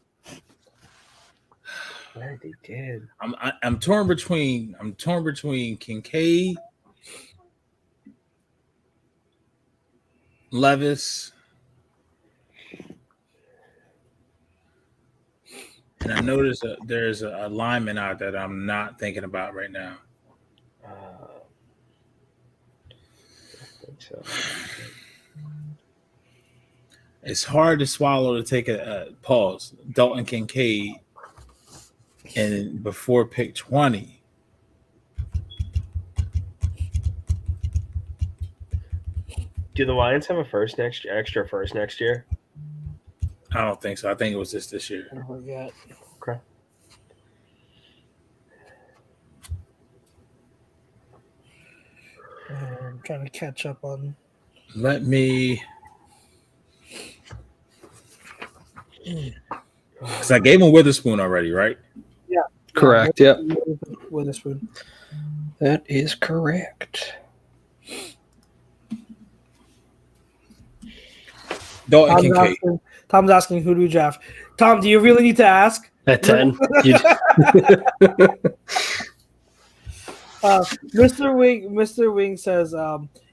Yeah, they did. I'm torn between Kincaid, Levis, and I noticed there's a lineman out that I'm not thinking about right now. I think so. It's hard to swallow to take a pause. Dalton Kincaid, and before pick 20. Do the Lions have a extra first next year? I don't think so. I think it was just this year. I forget. Okay. I'm trying to catch up on. Let me. Because I gave him Witherspoon already, right? Correct. Yep. Witherspoon. That is correct. Dalton Kincaid. Tom's asking who do we draft. Tom, do you really need to ask? At 10. Mr. Wing says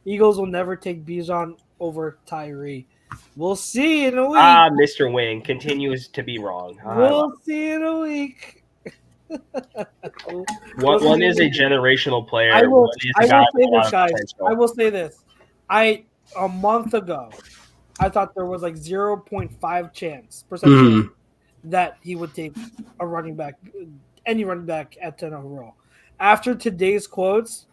Eagles will never take Bijan over Tyree. We'll see in a week. Mr. Wing continues to be wrong. We'll see in a week. One is a generational player. I will one is a say guy with a lot this, of guys. potential. I will say this. A month ago, I thought there was like 0.5 chance percentage that he would take a running back, any running back at 10 overall. After today's quotes,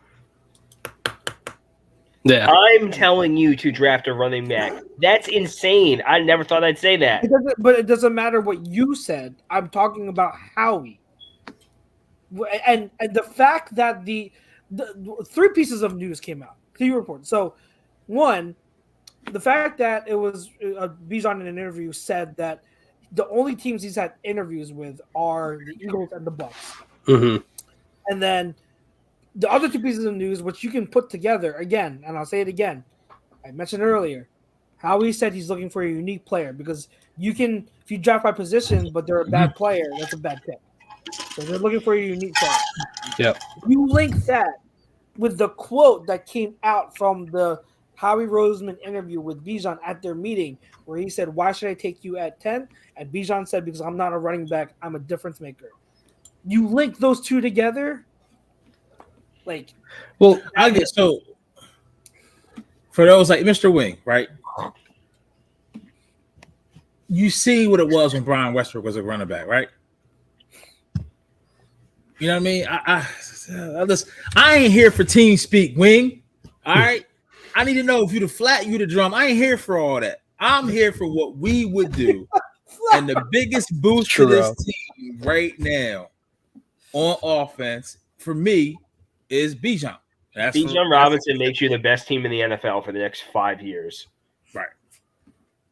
Yeah. I'm telling you to draft a running back. That's insane. I never thought I'd say that. it doesn't matter what you said. I'm talking about Howie. And the fact that the 3 pieces of news came out. 3 reports. So, one, the fact that it was Bijan in an interview said that the only teams he's had interviews with are the Eagles and the Bucks. Mm-hmm. And then the other 2 pieces of news, which you can put together again, and I'll say it again. I mentioned earlier, Howie said he's looking for a unique player because you can, if you draft by position, but they're a bad player, that's a bad pick. So they're looking for a unique player. Yep. You link that with the quote that came out from the Howie Roseman interview with Bijan at their meeting, where he said, "Why should I take you at 10?" And Bijan said, "Because I'm not a running back, I'm a difference maker." You link those 2 together, like. Well, I guess so. For those like Mr. Wing, right? You see what it was when Brian Westbrook was a running back, right? You know what I mean? I ain't here for team speak, Wing. All right. I need to know if you the flat, you the drum. I ain't here for all that. I'm here for what we would do. And the biggest boost to this team right now on offense for me is Bijan. Bijan Robinson makes you the best team in the NFL for the next 5 years. Right.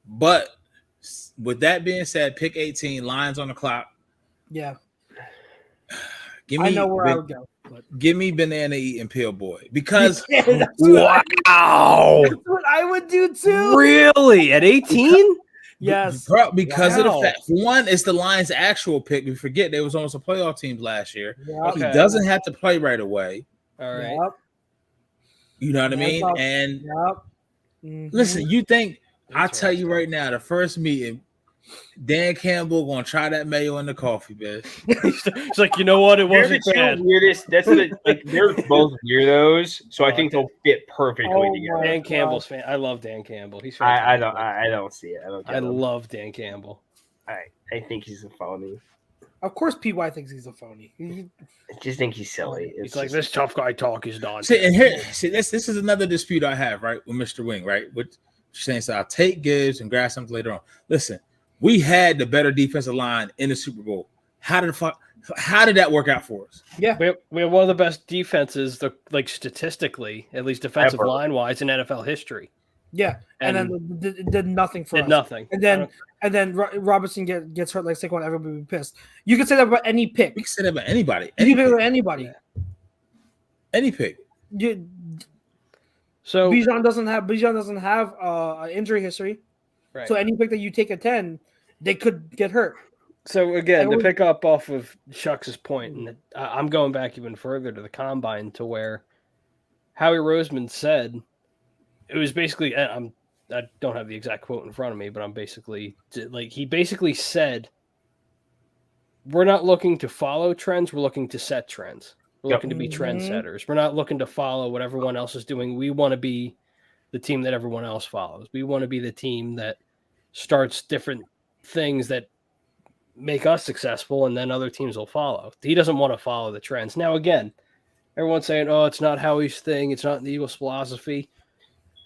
But with that being said, pick 18, Lions on the clock. Yeah. I know where I would go. But. Give me banana eating pill boy because that's Wow. what I would do too. Really? At 18? Yes. Because of the fact, for one, it's the Lions' actual pick. We forget they was almost a playoff team last year. Yep. He doesn't have to play right away. All right. Yep. You know what I mean? And mm-hmm. listen, you think I tell you right now, the first meeting, Dan Campbell gonna try that mayo in the coffee, bitch. It's like, you know what? It They're the wasn't two bad. weirdest. That's like they're both weirdos, so I think they'll fit perfectly Oh together. my Dan God. Campbell's fan. I love Dan Campbell. He's I fantastic. don't see it. I don't. I Get him. love Dan Campbell. I think he's a phony. Of course, PY thinks he's a phony. I just think he's silly. He's like, this tough guy talk is done. See, and here, this is another dispute I have, right, with Mr. Wing, right? Which saying, so I'll take Gibbs and grab something later on. Listen, we had the better defensive line in the Super Bowl. How did that work out for us? Yeah, We have one of the best defenses, like statistically, at least defensive Ever. line wise, in NFL history. yeah, and then did nothing for Did us. nothing. And then Robinson gets hurt like Saquon. Everybody would be pissed. You can say that about any pick. We can say that about anybody. You can say that about anybody. Any pick. So Bijan doesn't have an injury history. right. So any pick that you take at 10, they could get hurt. So again, to would- pick up off of Chuck's point, and I'm going back even further to the combine to where Howie Roseman said it was basically. I don't have the exact quote in front of me, but I'm basically like he basically said, "We're not looking to follow trends. We're looking to set trends. We're Yep. looking to be Mhm. trendsetters. We're not looking to follow what everyone else is doing. We want to be the team that everyone else follows. We want to be the team that starts different things that make us successful, and then other teams will follow. He doesn't want to follow the trends. Now, again, everyone's saying, oh, it's not Howie's thing. It's not the Eagles' philosophy.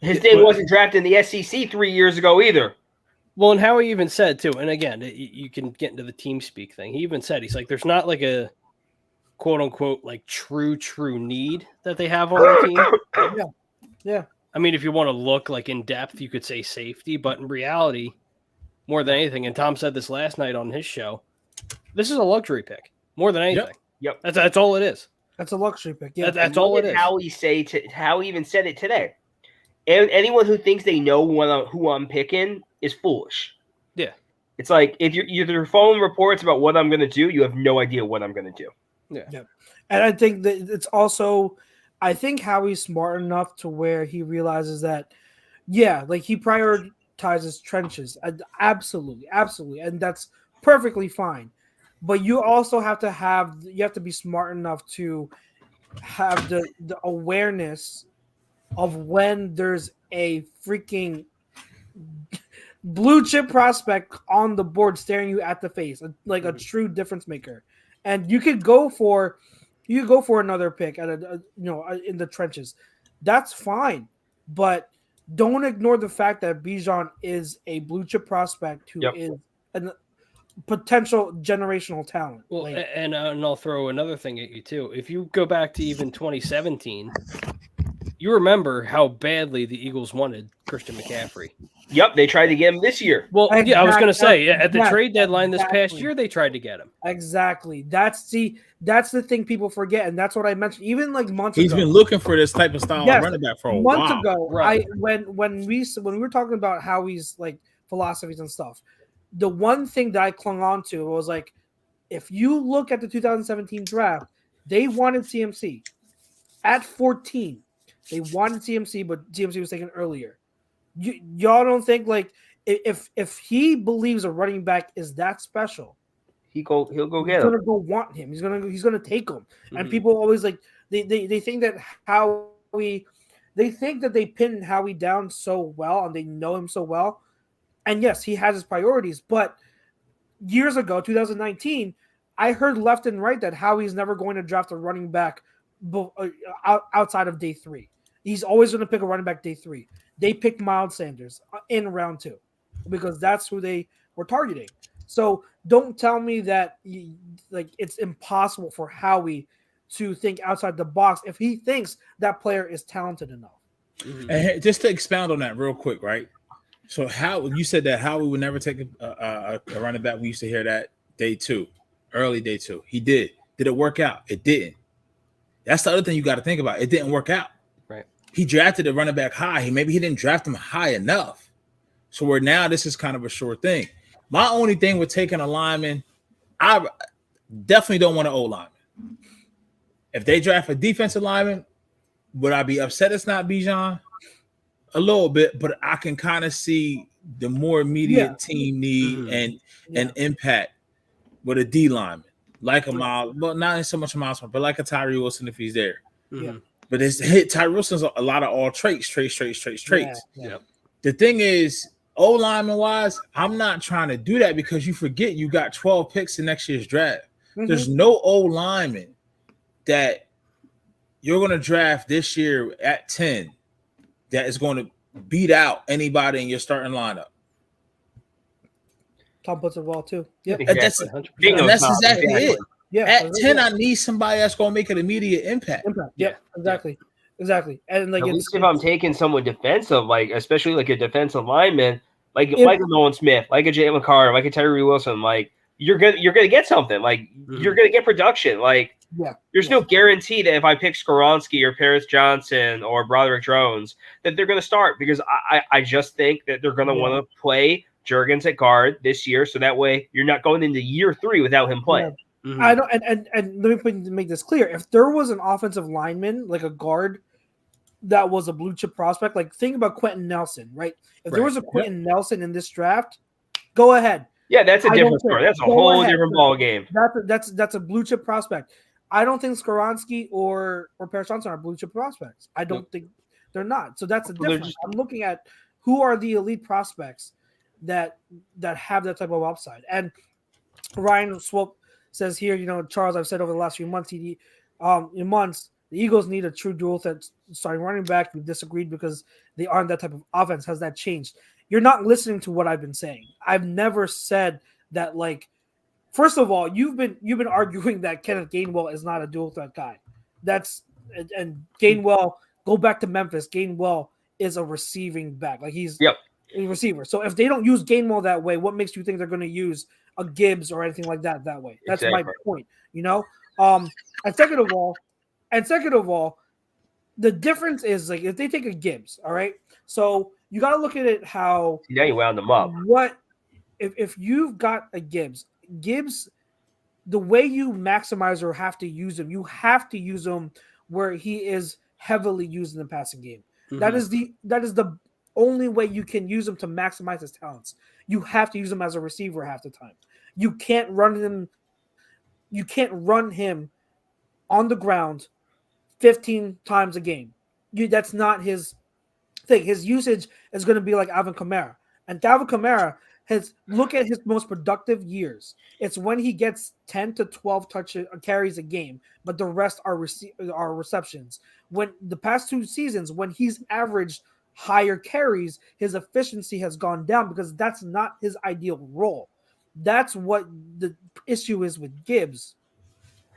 His thing wasn't drafted in the SEC 3 years ago either. Well, and Howie even said, too, and again, you can get into the team speak thing. He even said, he's like, there's not like a quote-unquote like true need that they have on the team. Yeah. I mean, if you want to look like in depth, you could say safety, but in reality, more than anything, and Tom said this last night on his show, this is a luxury pick more than anything. Yep. That's all it is. That's a luxury pick. Yeah. That's all it is. Howie even said it today. And anyone who thinks they know who I'm picking is foolish. Yeah. It's like if your phone reports about what I'm going to do, you have no idea what I'm going to do. Yeah. And I think that it's also, I think Howie's smart enough to where he realizes that, yeah, like he prioritizes trenches. Absolutely. And that's perfectly fine. But you also have to be smart enough to have the awareness of when there's a freaking blue chip prospect on the board staring you at the face, like a true difference maker. And you could go for another pick at in the trenches. That's fine, but don't ignore the fact that Bijan is a blue chip prospect who is a potential generational talent. Well, and I'll throw another thing at you too. If you go back to even 2017, you remember how badly the Eagles wanted Christian McCaffrey. Yep, they tried to get him this year. Well, yeah, I was going to say at the trade deadline this past exactly. year, they tried to get him. Exactly. That's the thing people forget, and that's what I mentioned. Even like months He's ago. been looking for this type of style of running back for a months while. ago. Right. When we were talking about Howie's like philosophies and stuff, the one thing that I clung on to was like, if you look at the 2017 draft, they wanted CMC at 14. They wanted CMC, but CMC was taken earlier. Y'all don't think like if he believes a running back is that special, He'll go get he's him. gonna go want him. He's gonna take him. And people always like they think that they think that they pin Howie down so well and they know him so well. And yes, he has his priorities, but years ago, 2019, I heard left and right that Howie's never going to draft a running back outside of day 3. He's always going to pick a running back day 3. They picked Miles Sanders in round 2 because that's who they were targeting. So don't tell me that it's impossible for Howie to think outside the box if he thinks that player is talented enough. And just to expound on that real quick, right? So how you said that Howie would never take a running back. We used to hear that early day 2. He did. Did it work out? It didn't. That's the other thing you got to think about. It didn't work out. Right. He drafted a running back high. Maybe he didn't draft him high enough. So where now this is kind of a sure thing. My only thing with taking a lineman, I definitely don't want an old lineman. If they draft a defensive lineman, would I be upset it's not Bijan? A little bit, but I can kind of see the more immediate team need and impact with a D lineman, like a Miles, well, not so much a Miles, but like a Tyree Wilson if he's there. Yeah. But it's hit Tyree Wilson's a lot of all traits. Yeah. The thing is, O lineman wise, I'm not trying to do that because you forget you got 12 picks in next year's draft. There's no O lineman that you're going to draft this year at 10 that is going to beat out anybody in your starting lineup. Tom puts it well too. Yeah, That's exactly it. Yeah, at 10, I need somebody that's going to make an immediate impact. Yeah, exactly. And like, at least if I'm taking someone defensive, like especially like a defensive lineman, like a Nolan Smith, like a Jalen Carter, like a Tyree Wilson, like you're gonna get something. Like you're gonna get production. Like there's no guarantee that if I pick Skoronski or Paris Johnson or Broderick Jones that they're gonna start, because I just think that they're gonna want to play Juergens at guard this year, so that way you're not going into year 3 without him playing. I don't, and let me make this clear. If there was an offensive lineman, like a guard, that was a blue chip prospect, like think about Quentin Nelson, right? If there was a Quentin Nelson in this draft, go ahead. Yeah, that's a different story. That's a whole different ball game. That's a blue chip prospect. I don't think Skoronski or Paris Johnson are blue chip prospects. I don't think they're not. So that's a difference. I'm looking at who are the elite prospects that have that type of upside. And Ryan Swope says here, Charles, I've said over the last few months, the Eagles need a true dual threat starting running back. We've disagreed because they aren't that type of offense. Has that changed? You're not listening to what I've been saying. I've never said that. Like, first of all, you've been arguing that Kenneth Gainwell is not a dual threat guy. And Gainwell, go back to Memphis. Gainwell is a receiving back. Like he's a receiver. So if they don't use Gainwell that way, what makes you think they're going to use a Gibbs or anything like that way? That's my point. And second of all, the difference is like if they take a Gibbs, all right. So you got to look at it how now you wound them up. What if you've got a Gibbs, the way you maximize or have to use him, you have to use him where he is heavily used in the passing game. That is the only way you can use him to maximize his talents. You have to use him as a receiver half the time. You can't run him on the ground 15 times a game. That's not his thing. His usage is going to be like Alvin Kamara. And Alvin Kamara look at his most productive years. It's when he gets 10 to 12 carries a game, but the rest are receptions. When the past 2 seasons, when he's averaged higher carries, his efficiency has gone down because that's not his ideal role. That's what the issue is with Gibbs.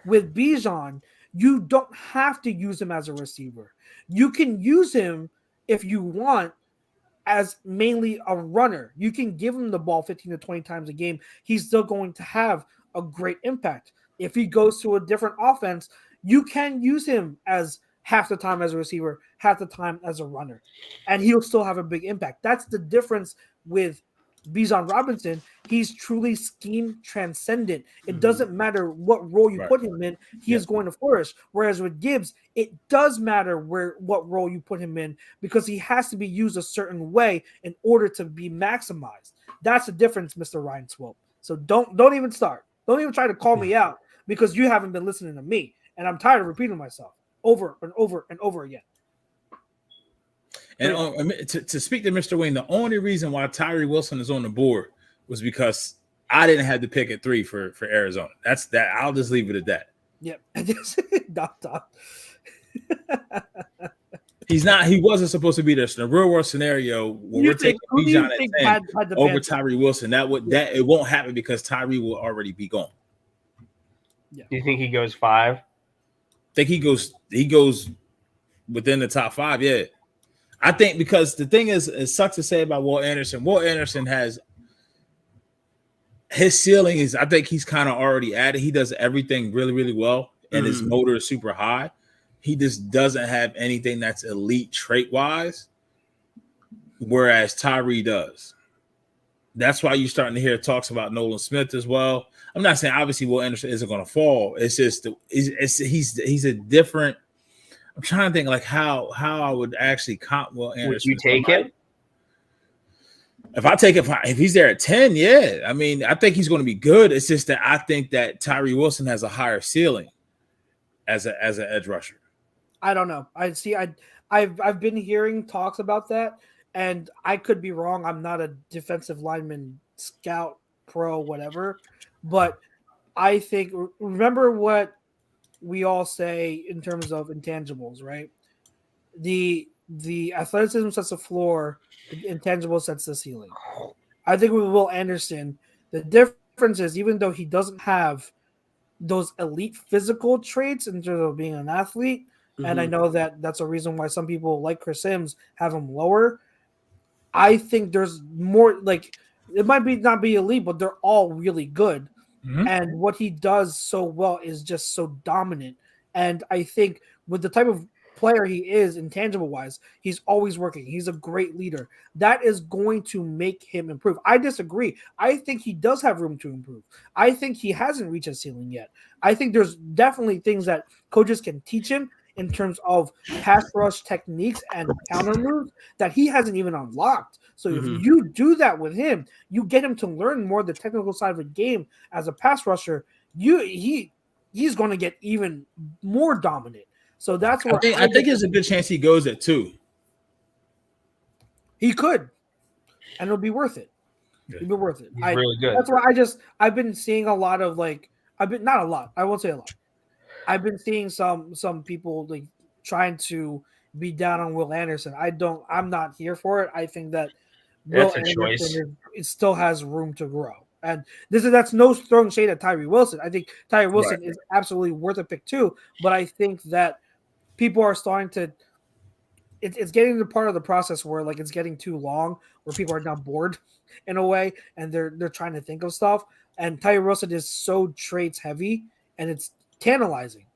With Bijan, you don't have to use him as a receiver. You can use him if you want as mainly a runner. You can give him the ball 15 to 20 times a game. He's still going to have a great impact. If he goes to a different offense, you can use him as half the time as a receiver, half the time as a runner, and he'll still have a big impact. That's the difference with Bijan Robinson. He's truly scheme transcendent. It doesn't matter what role you put him in, he is going to flourish. Whereas with Gibbs, it does matter what role you put him in, because he has to be used a certain way in order to be maximized. That's the difference, Mr. Ryan Swope. So don't even start. Don't even try to call me out, because you haven't been listening to me, and I'm tired of repeating myself over and over and over again. And to speak to Mr. Wayne, the only reason why Tyree Wilson is on the board was because I didn't have to pick at 3 for Arizona. That's that. I'll just leave it at that. Yep. He wasn't supposed to be there. So the real world scenario when we're taking Bijan at 10 over Tyree Wilson, that it won't happen because Tyree will already be gone. Yeah. Do you think he goes 5? I think he goes within the top 5. Yeah. I think because the thing is, it sucks to say about Will Anderson. Will Anderson has his ceiling is, I think he's kind of already at it. He does everything really, really well, and his motor is super high. He just doesn't have anything that's elite trait-wise, whereas Tyree does. That's why you're starting to hear talks about Nolan Smith as well. I'm not saying obviously Will Anderson isn't going to fall. It's just he's a different. I'm trying to think like how I would actually comp Will Anderson. Would you take him? If he's there at 10, yeah. I mean, I think he's going to be good. It's just that I think that Tyree Wilson has a higher ceiling as an edge rusher. I don't know. I've been hearing talks about that, and I could be wrong. I'm not a defensive lineman scout, pro, whatever, but I think remember what we all say in terms of intangibles, right? The athleticism sets the floor, the intangible sets the ceiling. I think with Will Anderson, the difference is even though he doesn't have those elite physical traits in terms of being an athlete, and I know that that's a reason why some people like Chris Sims have him lower. I think there's more, like, it might be not be elite, but they're all really good. Mhm. And what he does so well is just so dominant. And I think with the type of player he is, intangible wise, he's always working. He's a great leader. That is going to make him improve. I disagree. I think he does have room to improve. I think he hasn't reached his ceiling yet. I think there's definitely things that coaches can teach him in terms of pass rush techniques and counter moves that he hasn't even unlocked. So if you do that with him, you get him to learn more the technical side of the game as a pass rusher. He's going to get even more dominant. So that's what I think there's a good chance he goes at 2. He could, and it'll be worth it. It'll be worth it. He's really good. That's why I've been seeing a lot of not a lot. I won't say a lot. I've been seeing some people like trying to be down on Will Anderson. I'm not here for it. I think that Will Anderson it still has room to grow. And that's no throwing shade at Tyree Wilson. I think Tyree Wilson is absolutely worth a pick too. But I think that people are starting to it's getting to part of the process where like it's getting too long, where people are now bored in a way, and they're trying to think of stuff. And Tyree Wilson is so traits heavy, and it's tantalizing.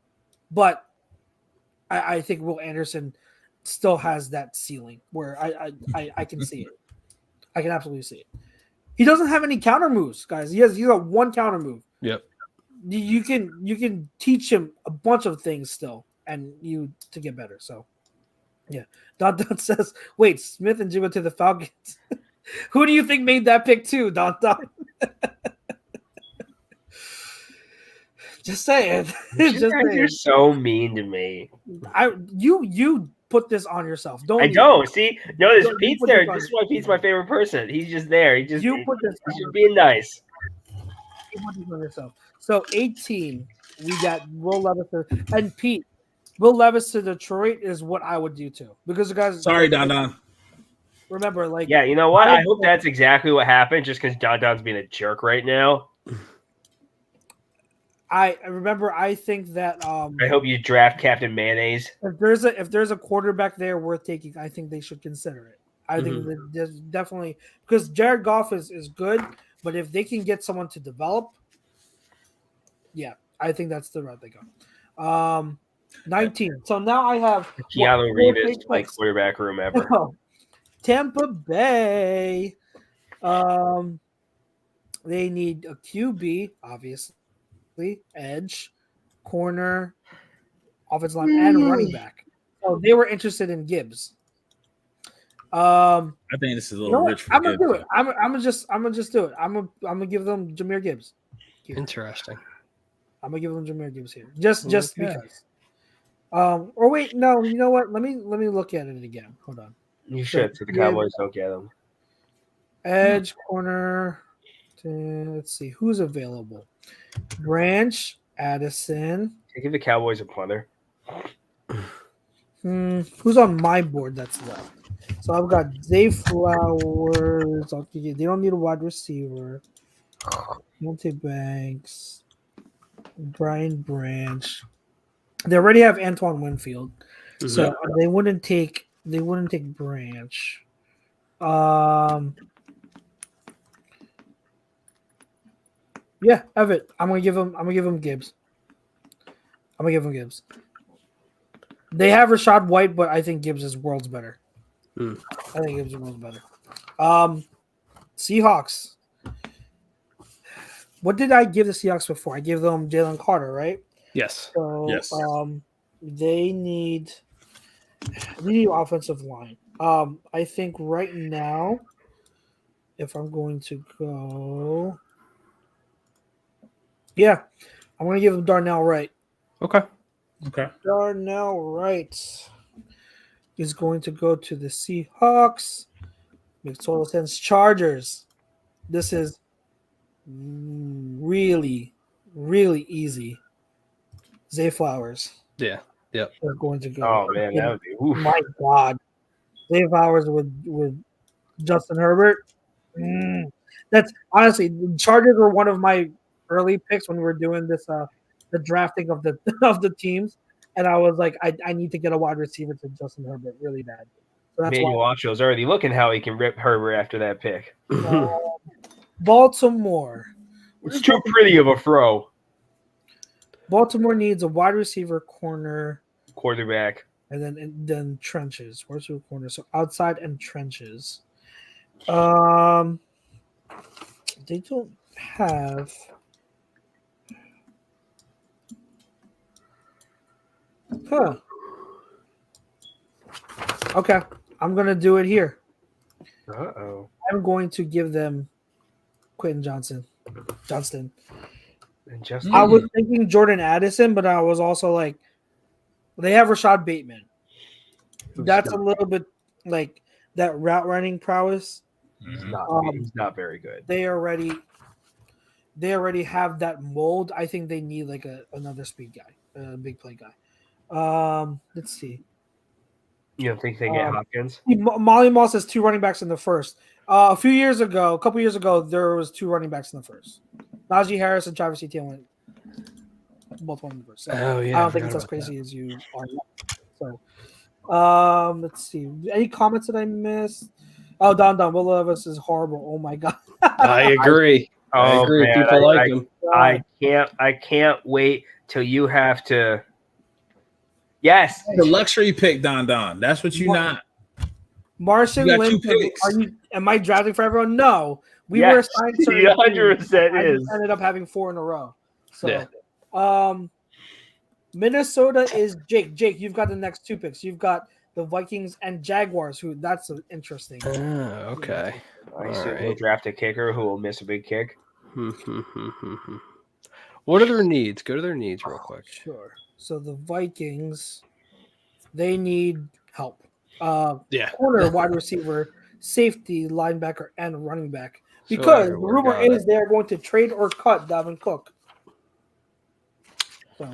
But I think Will Anderson still has that ceiling where I can see it. I can absolutely see it. He doesn't have any counter moves, guys. He's got one counter move. Yep. You can teach him a bunch of things still, and you to get better. So, yeah. Don says, "Wait, Smith and Jigba to the Falcons. Who do you think made that pick too, Don?" Just saying. You're so mean to me. You put this on yourself. I don't. See, notice Pete's there. This is why Pete's my favorite person. He's just there. He's put this. He's being nice. You put this on yourself. So 18, we got Will Levis and Pete. Will Levis to Detroit is what I would do too, because the guys. Sorry, Don. Remember, like, yeah, you know what? I hope that's exactly what happened. Just because Don's being a jerk right now. I remember. I think that. I hope you draft Captain Mayonnaise. If there's a quarterback there worth taking, I think they should consider it. I think that there's definitely, because Jared Goff is good, but if they can get someone to develop, yeah, I think that's the route they go. 19. So now I have Keanu Reeves, like quarterback room ever. Tampa Bay. They need a QB, obviously. Edge, corner, offensive line, and running back. So they were interested in Gibbs. I think this is a little rich for I'm gonna Gibbs. do it. I'm gonna just do it. I'm gonna give them Jahmyr Gibbs. Interesting. I'm gonna give them Jahmyr Gibbs here, just because. Or wait, no. You know what? Let me look at it again. Hold on. You should, so the Cowboys don't get him. Edge, corner. Let's see who's available. Branch, Addison. Give the Cowboys a punter. Who's on my board that's left? So I've got Zay Flowers. They don't need a wide receiver. Monte Banks, Brian Branch. They already have Antoine Winfield, so they wouldn't take Branch. Yeah, Everett. I'm gonna give him Gibbs. They have Rashad White, but I think Gibbs is worlds better. I think Gibbs is worlds better. Seahawks. What did I give the Seahawks before? I gave them Jalen Carter, right? Yes. So Yes. They need offensive line. I think right now if I'm going to go, yeah, I'm going to give him Darnell Wright. Okay. Okay. Darnell Wright is going to go to the Seahawks. Makes total sense. Chargers. This is really, really easy. Zay Flowers. Yeah. Yep. They're going to go. Oh man, that would be oof. My God. Zay Flowers with Justin Herbert. That's honestly, the Chargers were one of my early picks when we were doing this the drafting of the of the teams. And I was like, I need to get a wide receiver to Justin Herbert really bad. So that's Manuel why Ocho's already looking how he can rip Herbert after that pick. Baltimore. It's too pretty of a throw. Baltimore needs a wide receiver, corner, Quarterback. and then trenches. Where's your corner? So outside and trenches. They don't have. Huh. Okay, I'm gonna do it here. Uh-oh. I'm going to give them Quentin Johnston. And just I was thinking Jordan Addison, but I was also like, they have Rashad Bateman. That's a little bit like that route running prowess. he's not very good. They already have that mold. I think they need like another speed guy, a big play guy. Let's see. You don't think they get Hopkins? Molly Moss has 2 running backs in the first. A couple years ago, there was 2 running backs in the first. Najee Harris and Travis Etienne went both won in the first. So Oh yeah. I don't think it's as crazy as you are. So, let's see. Any comments that I missed? Oh, Don Will Levis is horrible. Oh my God. I agree. I agree. Man, People like him. I can't wait till you have to. Yes. The luxury pick, Don. That's what you not. Martian You got 2 Lynch, picks. am I drafting for everyone? No. We Yes, were assigned certain he 100% teams. I is. just ended up having 4 in a row. So, Yeah. Minnesota is Jake. Jake, you've got the next 2 picks. You've got the Vikings and Jaguars, who that's interesting. Okay. I assume Alright. we'll draft a kicker who will miss a big kick. What are their needs? Go to their needs real quick. Sure. So the Vikings, they need help. Yeah. Corner, wide receiver, safety, linebacker, and running back. Because the rumor is they're going to trade or cut Dalvin Cook. So,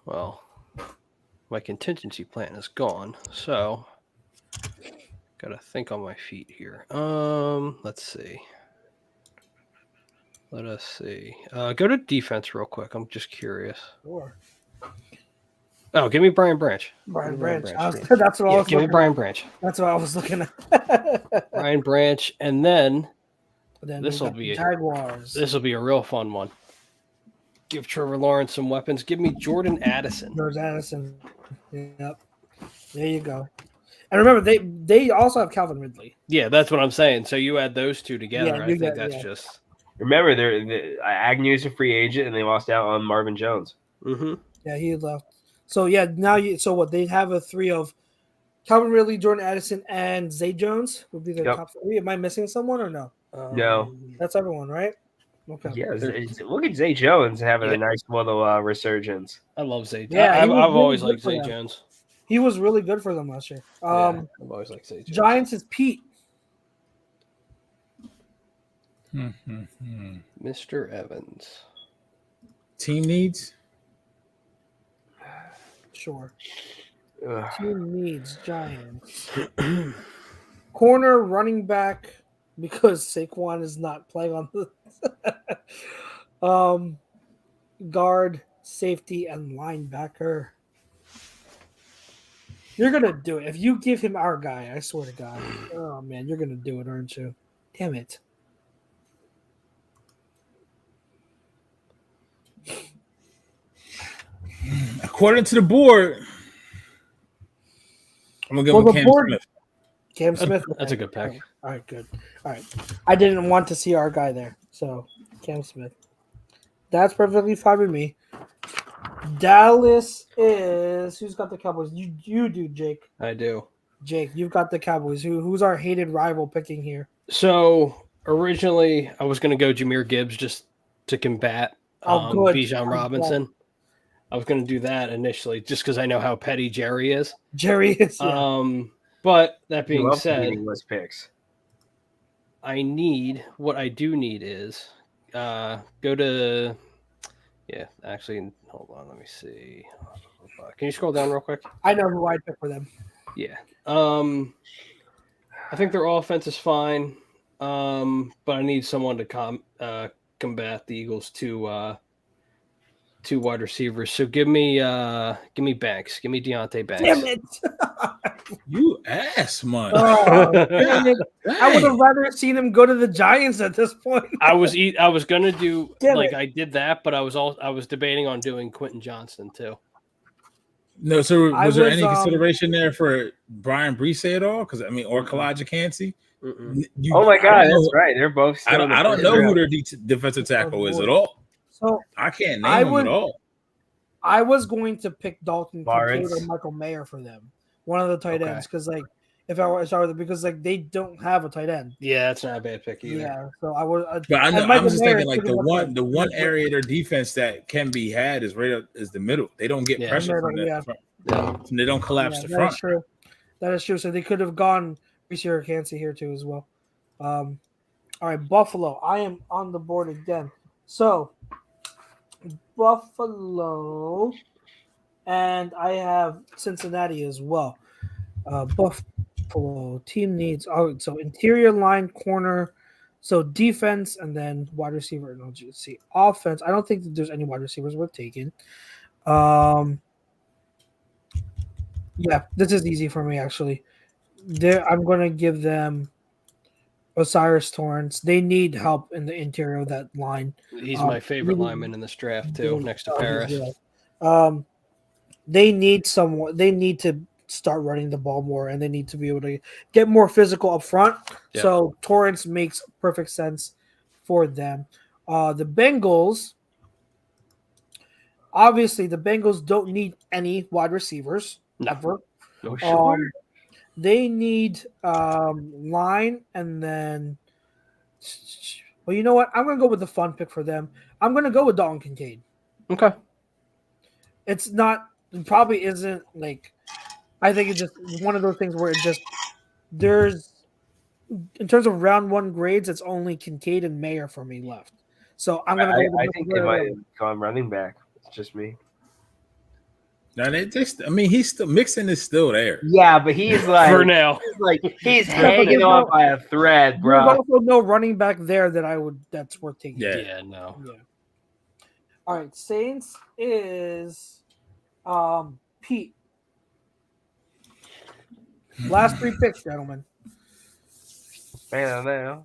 well, my contingency plan is gone, so gotta think on my feet here. Let's see. Let us see. Go to defense real quick. I'm just curious. sure. Oh, give me Brian Branch. Brian Give me Branch. please. That's what I Yeah, was give me looking Brian at. Branch. That's what I was looking at. Brian Branch, and then Then This'll we got be the it. Jaguars. this will be a real fun one. Give Trevor Lawrence some weapons. Give me Jordan Addison. George Addison. Yep. There you go. And remember, they also have Calvin Ridley. Yeah, that's what I'm saying. So you add those two together. Yeah, I you think got- that's yeah. just. Remember, Agnew's a free agent, and they lost out on Marvin Jones. Mm-hmm. Yeah, he left. So yeah, so what they have a 3 of Calvin Ridley, Jordan Addison, and Zay Jones would be the Yep. top 3. Am I missing someone or no? No. That's everyone, right? Okay. Yeah, look at Zay Jones having Yeah. a nice little resurgence. I love Zay. Yeah, I've he was really always good liked for Zay them. Jones. He was really good for them last year. Yeah, I've always liked Zay Jones. Giants is Pete. Mr. Evans. Team needs. Sure. Ugh. Team needs Giants. Corner, running back, because Saquon is not playing on the guard, safety, and linebacker. You're gonna do it if you give him our guy. I swear to God. Oh man, you're gonna do it, aren't you? Damn it. According to the board, I'm gonna give him the Cam board- Smith. Cam Smith. That's a good pick. All right, good. All right. I didn't want to see our guy there, so Cam Smith. That's perfectly fine with me. Dallas is who's got the Cowboys? You do, Jake. I do. Jake, you've got the Cowboys. Who's our hated rival picking here? So Originally, I was going to go Jahmyr Gibbs just to combat Good. Bijan Robinson. I was going to do that initially just because I know how petty Jerry is. Jerry is. Yeah. But that being love said, meaningless picks. what I do need is go to, actually, hold on, let me see. Can you scroll down real quick? I know who I'd pick for them. Yeah. I think their offense is fine, but I need someone to combat the Eagles' two wide receivers. So give me Banks. Give me Deontay Banks. Damn it! You ass man. Oh, damn it. I would have rather seen him go to the Giants at this point. I was gonna do Damn like it. I did that, but I was debating on doing Quentin Johnston too. No, so was there was, any consideration there for Brian Brees at all? Because I mean, or Kalijah Kancey? Oh my God, that's right. They're both. I Still don't know who their defensive tackle is at all. So I can't name them at all. I was going to pick Dalton Kincaid Lawrence. or Michael Mayer for them, one of the tight Okay. ends, because like if I were because like they don't have a tight end. Yeah, that's not a bad pick either. Yeah, so I was. But I know and I'm Michael just Mayer thinking like pretty much the one area of their defense that can be had is right up is the middle. They don't get Yeah. pressure from Middle, that front. And they don't collapse the that front. is true. That is true. So they could have gone Reese or Kancey here too as well. All right, Buffalo. I am on the board again. So Buffalo, and I have Cincinnati as well. Buffalo team needs so interior line, corner, so defense, and then wide receiver. No, let's see, offense. I don't think that there's any wide receivers worth taking. Yeah, this is easy for me actually. I'm gonna give them Osiris Torrance. They need help in the interior of that line. He's my favorite lineman in this draft too, next to Paris. They need someone. They need to start running the ball more, and they need to be able to get more physical up front. Yeah. So Torrance makes perfect sense for them. The Bengals. Obviously, the Bengals don't need any wide receivers ever. No, sure. They need line, and then. Well, you know what? I'm gonna go with the fun pick for them. I'm gonna go with Dalton Kincaid. Okay. It's not. It probably isn't like. I think it's just one of those things where there's, in terms of round one grades, it's only Kincaid and Mayer for me left. So I'm gonna go. I think they might have gone running back. It's just me. Now I mean, he's still Mixon is still there. Yeah, but he's like For now. He's hanging on by a thread, bro. There's also no running back there that's worth taking. Yeah. No. Yeah. All right, Saints is Pete. Last three picks, gentlemen. Man.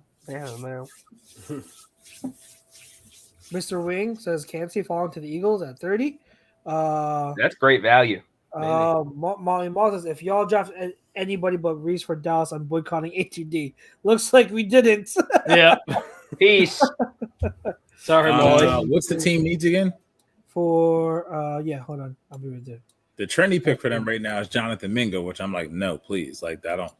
Mr. Wing says Kancey falling to the Eagles at 30. That's great value. Molly Moss says if y'all draft anybody but Reese for Dallas, I'm boycotting ATD. Looks like we didn't. Yeah. Peace. Sorry, Molly. What's the team needs again? Hold on. I'll be right there. The trendy pick for them right now is Jonathan Mingo, which I'm like, no, please. Like, I don't.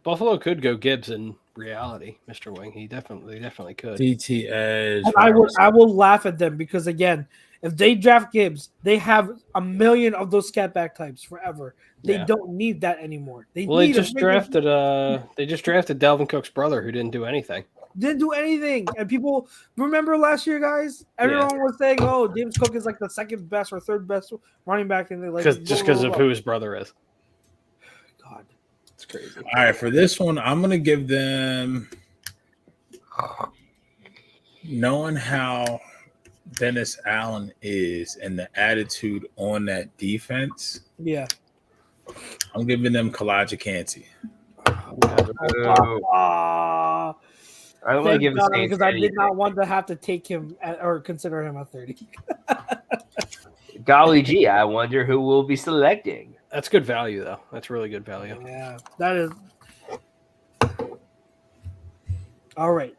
Buffalo could go Gibbs in reality, Mr. Wing. He definitely could. DT Edge. And I will laugh at them because again, if they draft Gibbs, they have a million of those scat back types forever. They don't need that anymore. They just drafted Dalvin Cook's brother who didn't do anything. Didn't do anything. And people remember last year, guys. Everyone was saying, "Oh, James Cook is like the second best or third best running back," and they're like, because of who his brother is. God, it's crazy. All right, for this one, I'm gonna give them, knowing how Dennis Allen is and the attitude on that defense. Yeah, I'm giving them Kalijah Kancey. I don't want to give the Saints because I did not want to have to take him or consider him at 30. Golly gee, I wonder who we'll be selecting. That's good value, though. That's really good value. Yeah, that is. All right.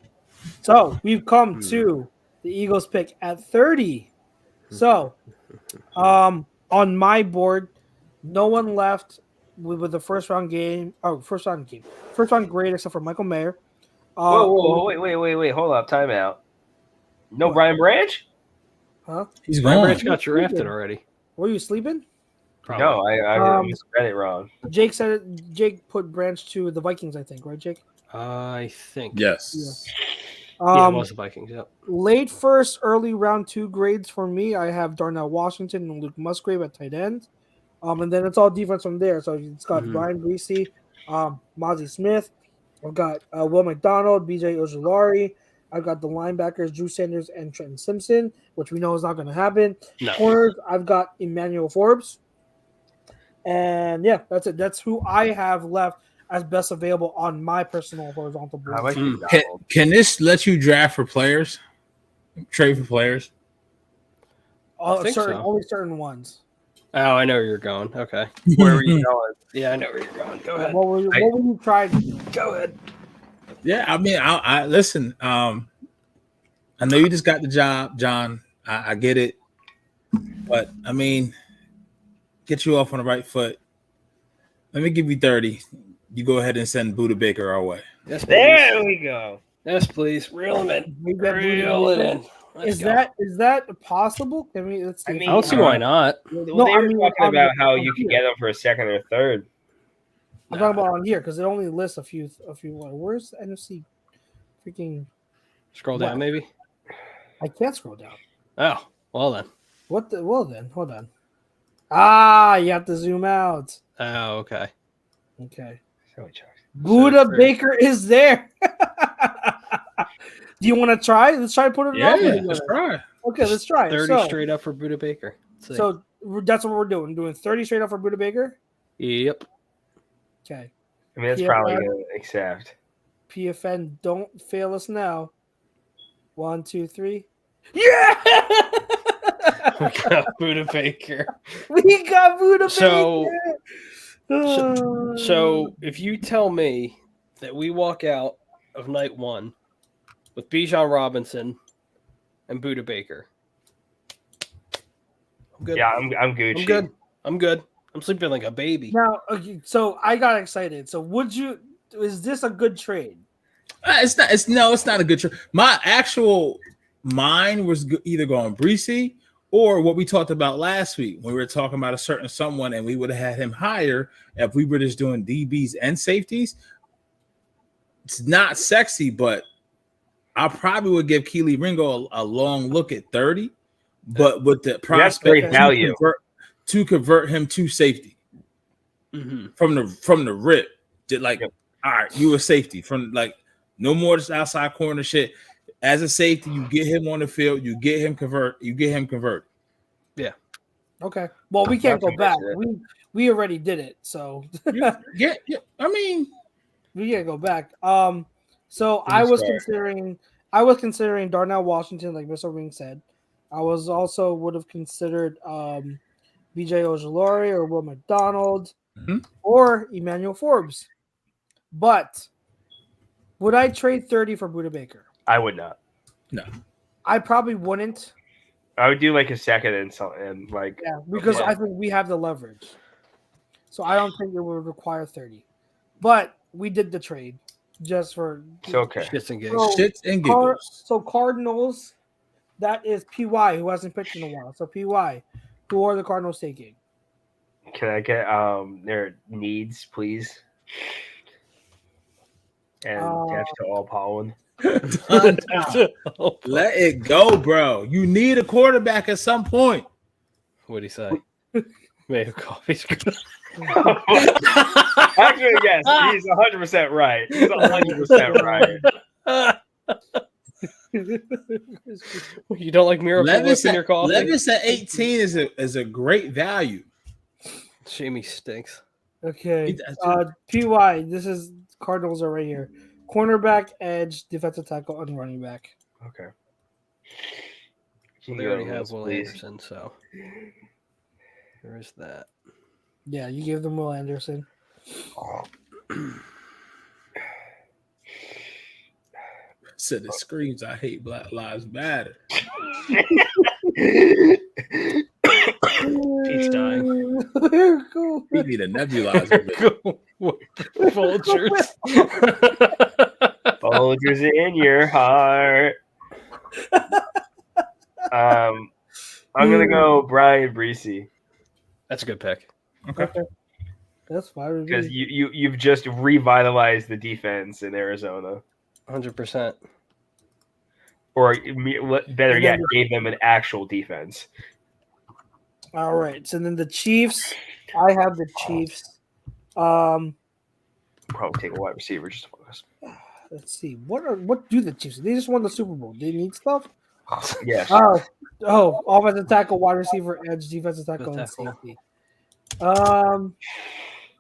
So we've come to the Eagles pick at 30. So, on my board, no one left with the first round grade except for Michael Mayer. Whoa, wait, hold up, timeout. No What? Brian Branch? Huh? He's Brian gone. Branch got drafted already. Were you sleeping? Probably. No, I Um, misread it wrong. Jake said it. Jake put Branch to the Vikings, I think, right, Jake? I think. Yes. Yeah, it was the Vikings. Yep. Late first, early round 2 grades for me. I have Darnell Washington and Luke Musgrave at tight end. And then it's all defense from there. So it's got Mhm. Brian Greasy, Mozzie Smith. I've got Will McDonald, BJ Ojulari. I've got the linebackers, Drew Sanders and Trenton Simpson, which we know is not going to happen. No. Corners, I've got Emmanuel Forbes. And yeah, that's it. That's who I have left as best available on my personal horizontal board. I like Mm. McDonald. Can this let you draft for players? Trade for players? I think so. Only certain ones. Oh, I know where you're going. Okay. Where were you going? Yeah, I know where you're going. Go ahead. What were you trying to do? Go ahead. Yeah, I mean, I listen. I know you just got the job, John. I get it, but I mean, get you off on the right foot. Let me give you 30. You go ahead and send Buda Baker our way. Yes, please. There we go. Yes, please. Reel him in. We got Reel it in. Let's Is go. that possible? Can we? Let's see. I mean, I don't see why not. Well, No, they I were mean, talking about how you here. could get them for a second or third. I'm talking about on here because it only lists a few. Where's the NFC? Freaking! Scroll What? down, maybe. I can't scroll down. Oh, well then. What the? Well then, hold on. Ah, you have to zoom out. Oh, okay. Okay. So it chucks. Buda So- Baker is there. Do you want to try? Let's try to put it Yeah, up. let's try. Okay, let's try. 30 So, straight up for Buda Baker. Let's see. so that's what we're doing. Doing 30 straight up for Buda Baker. Yep. Okay. I mean, that's Yeah, probably but- going to accept. PFN, don't fail us now. 1, 2, 3. Yeah! We got Buda Baker. We got Buda So- Baker. So if you tell me that we walk out of night one with Bijan Robinson and Buda Baker, I'm good. Yeah, I'm Gucci. I'm good. I'm good. I'm sleeping like a baby. Now, okay, so I got excited. So is this a good trade? It's not a good trade. My actual mind was either going Breesy or what we talked about last week when we were talking about a certain someone and we would have had him higher if we were just doing DBs and safeties. It's not sexy, but I probably would give Keely Ringo a long look at 30, but with the prospect great value. to convert him to safety from the rip. Like, all right, you a safety from like no more just outside corner shit. As a safety, you get him on the field, you get him converted. Yeah. Okay. Well, we can't go back. Converted. We already did it, so Yeah. I mean, we can't go back. So I was considering Darnell Washington, like Mr. Ring said. I was also would have considered BJ Ojulari or Will McDonald or Emmanuel Forbes. But would I trade 30 for Buda Baker? I would not. no. I probably wouldn't. I would do like a second and something like Yeah, because Yeah. I think we have the leverage. So I don't think it would require 30. But we did the trade just for it's okay. Shits and gigs. So- Shits and giggles. So Cardinals, that is PY who hasn't pitched in a while. So PY, who are the Cardinals taking? Can I get their needs, please? And death to all pollen. Let it go, bro. You need a quarterback at some point. What'd he say? Maybe coffee's good. Actually, yes, he's 100% right. He's 100% right. You don't like Miracle Whip in your coffee? Levis at 18 is a great value. Shamey stinks. Okay. PY, this is Cardinals are right here. Cornerback, edge, defensive tackle, and running back. Okay. They already have Wills, Will please. Anderson, so there is that. Yeah, you gave them Will Anderson. Said it screams, I hate Black Lives Matter. Pete's dying. Cool. We need a nebulizer. Vultures. Oh, Soldiers in your heart. I'm gonna go Brian Breesy That's a good pick. Okay. That's fine. because you've just revitalized the defense in Arizona, 100%. or better And yet, then- gave them an actual defense. All right. So then the Chiefs. I have the Chiefs. Probably take a wide receiver just to focus. Let's see. What do the Chiefs? They just won the Super Bowl. They need stuff. Yes. Oh, offensive tackle, wide receiver, edge, defensive tackle, and Tackle. safety.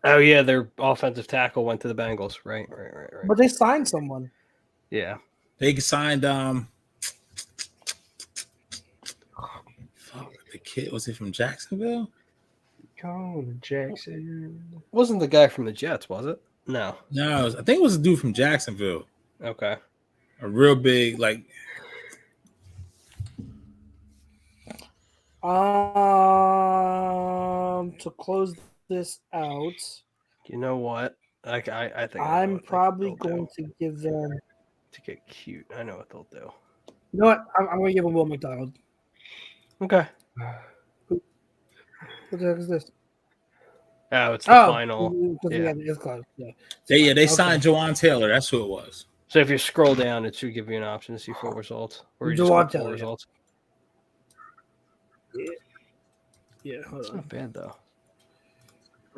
Oh yeah, their offensive tackle went to the Bengals. Right. But they signed someone. Yeah. They signed the kid, was he from Jacksonville? Colin Jackson. Wasn't the guy from the Jets, was it? No. No, I think it was a dude from Jacksonville. Okay. A real big, like, To close this out, You know what? I think I know I'm what probably they'll going do to give them. to get cute. I know what they'll do. You know what? I'm going to give them Will McDonald. Okay. What the heck is this? Oh, it's the final. Yeah. Yeah. It's close. Yeah. they signed Jawan Taylor. That's who it was. So if you scroll down, it should give you an option to see full results. Or you just Jawan go full Taylor, yeah. results. Yeah. Hold It's on. not bad though.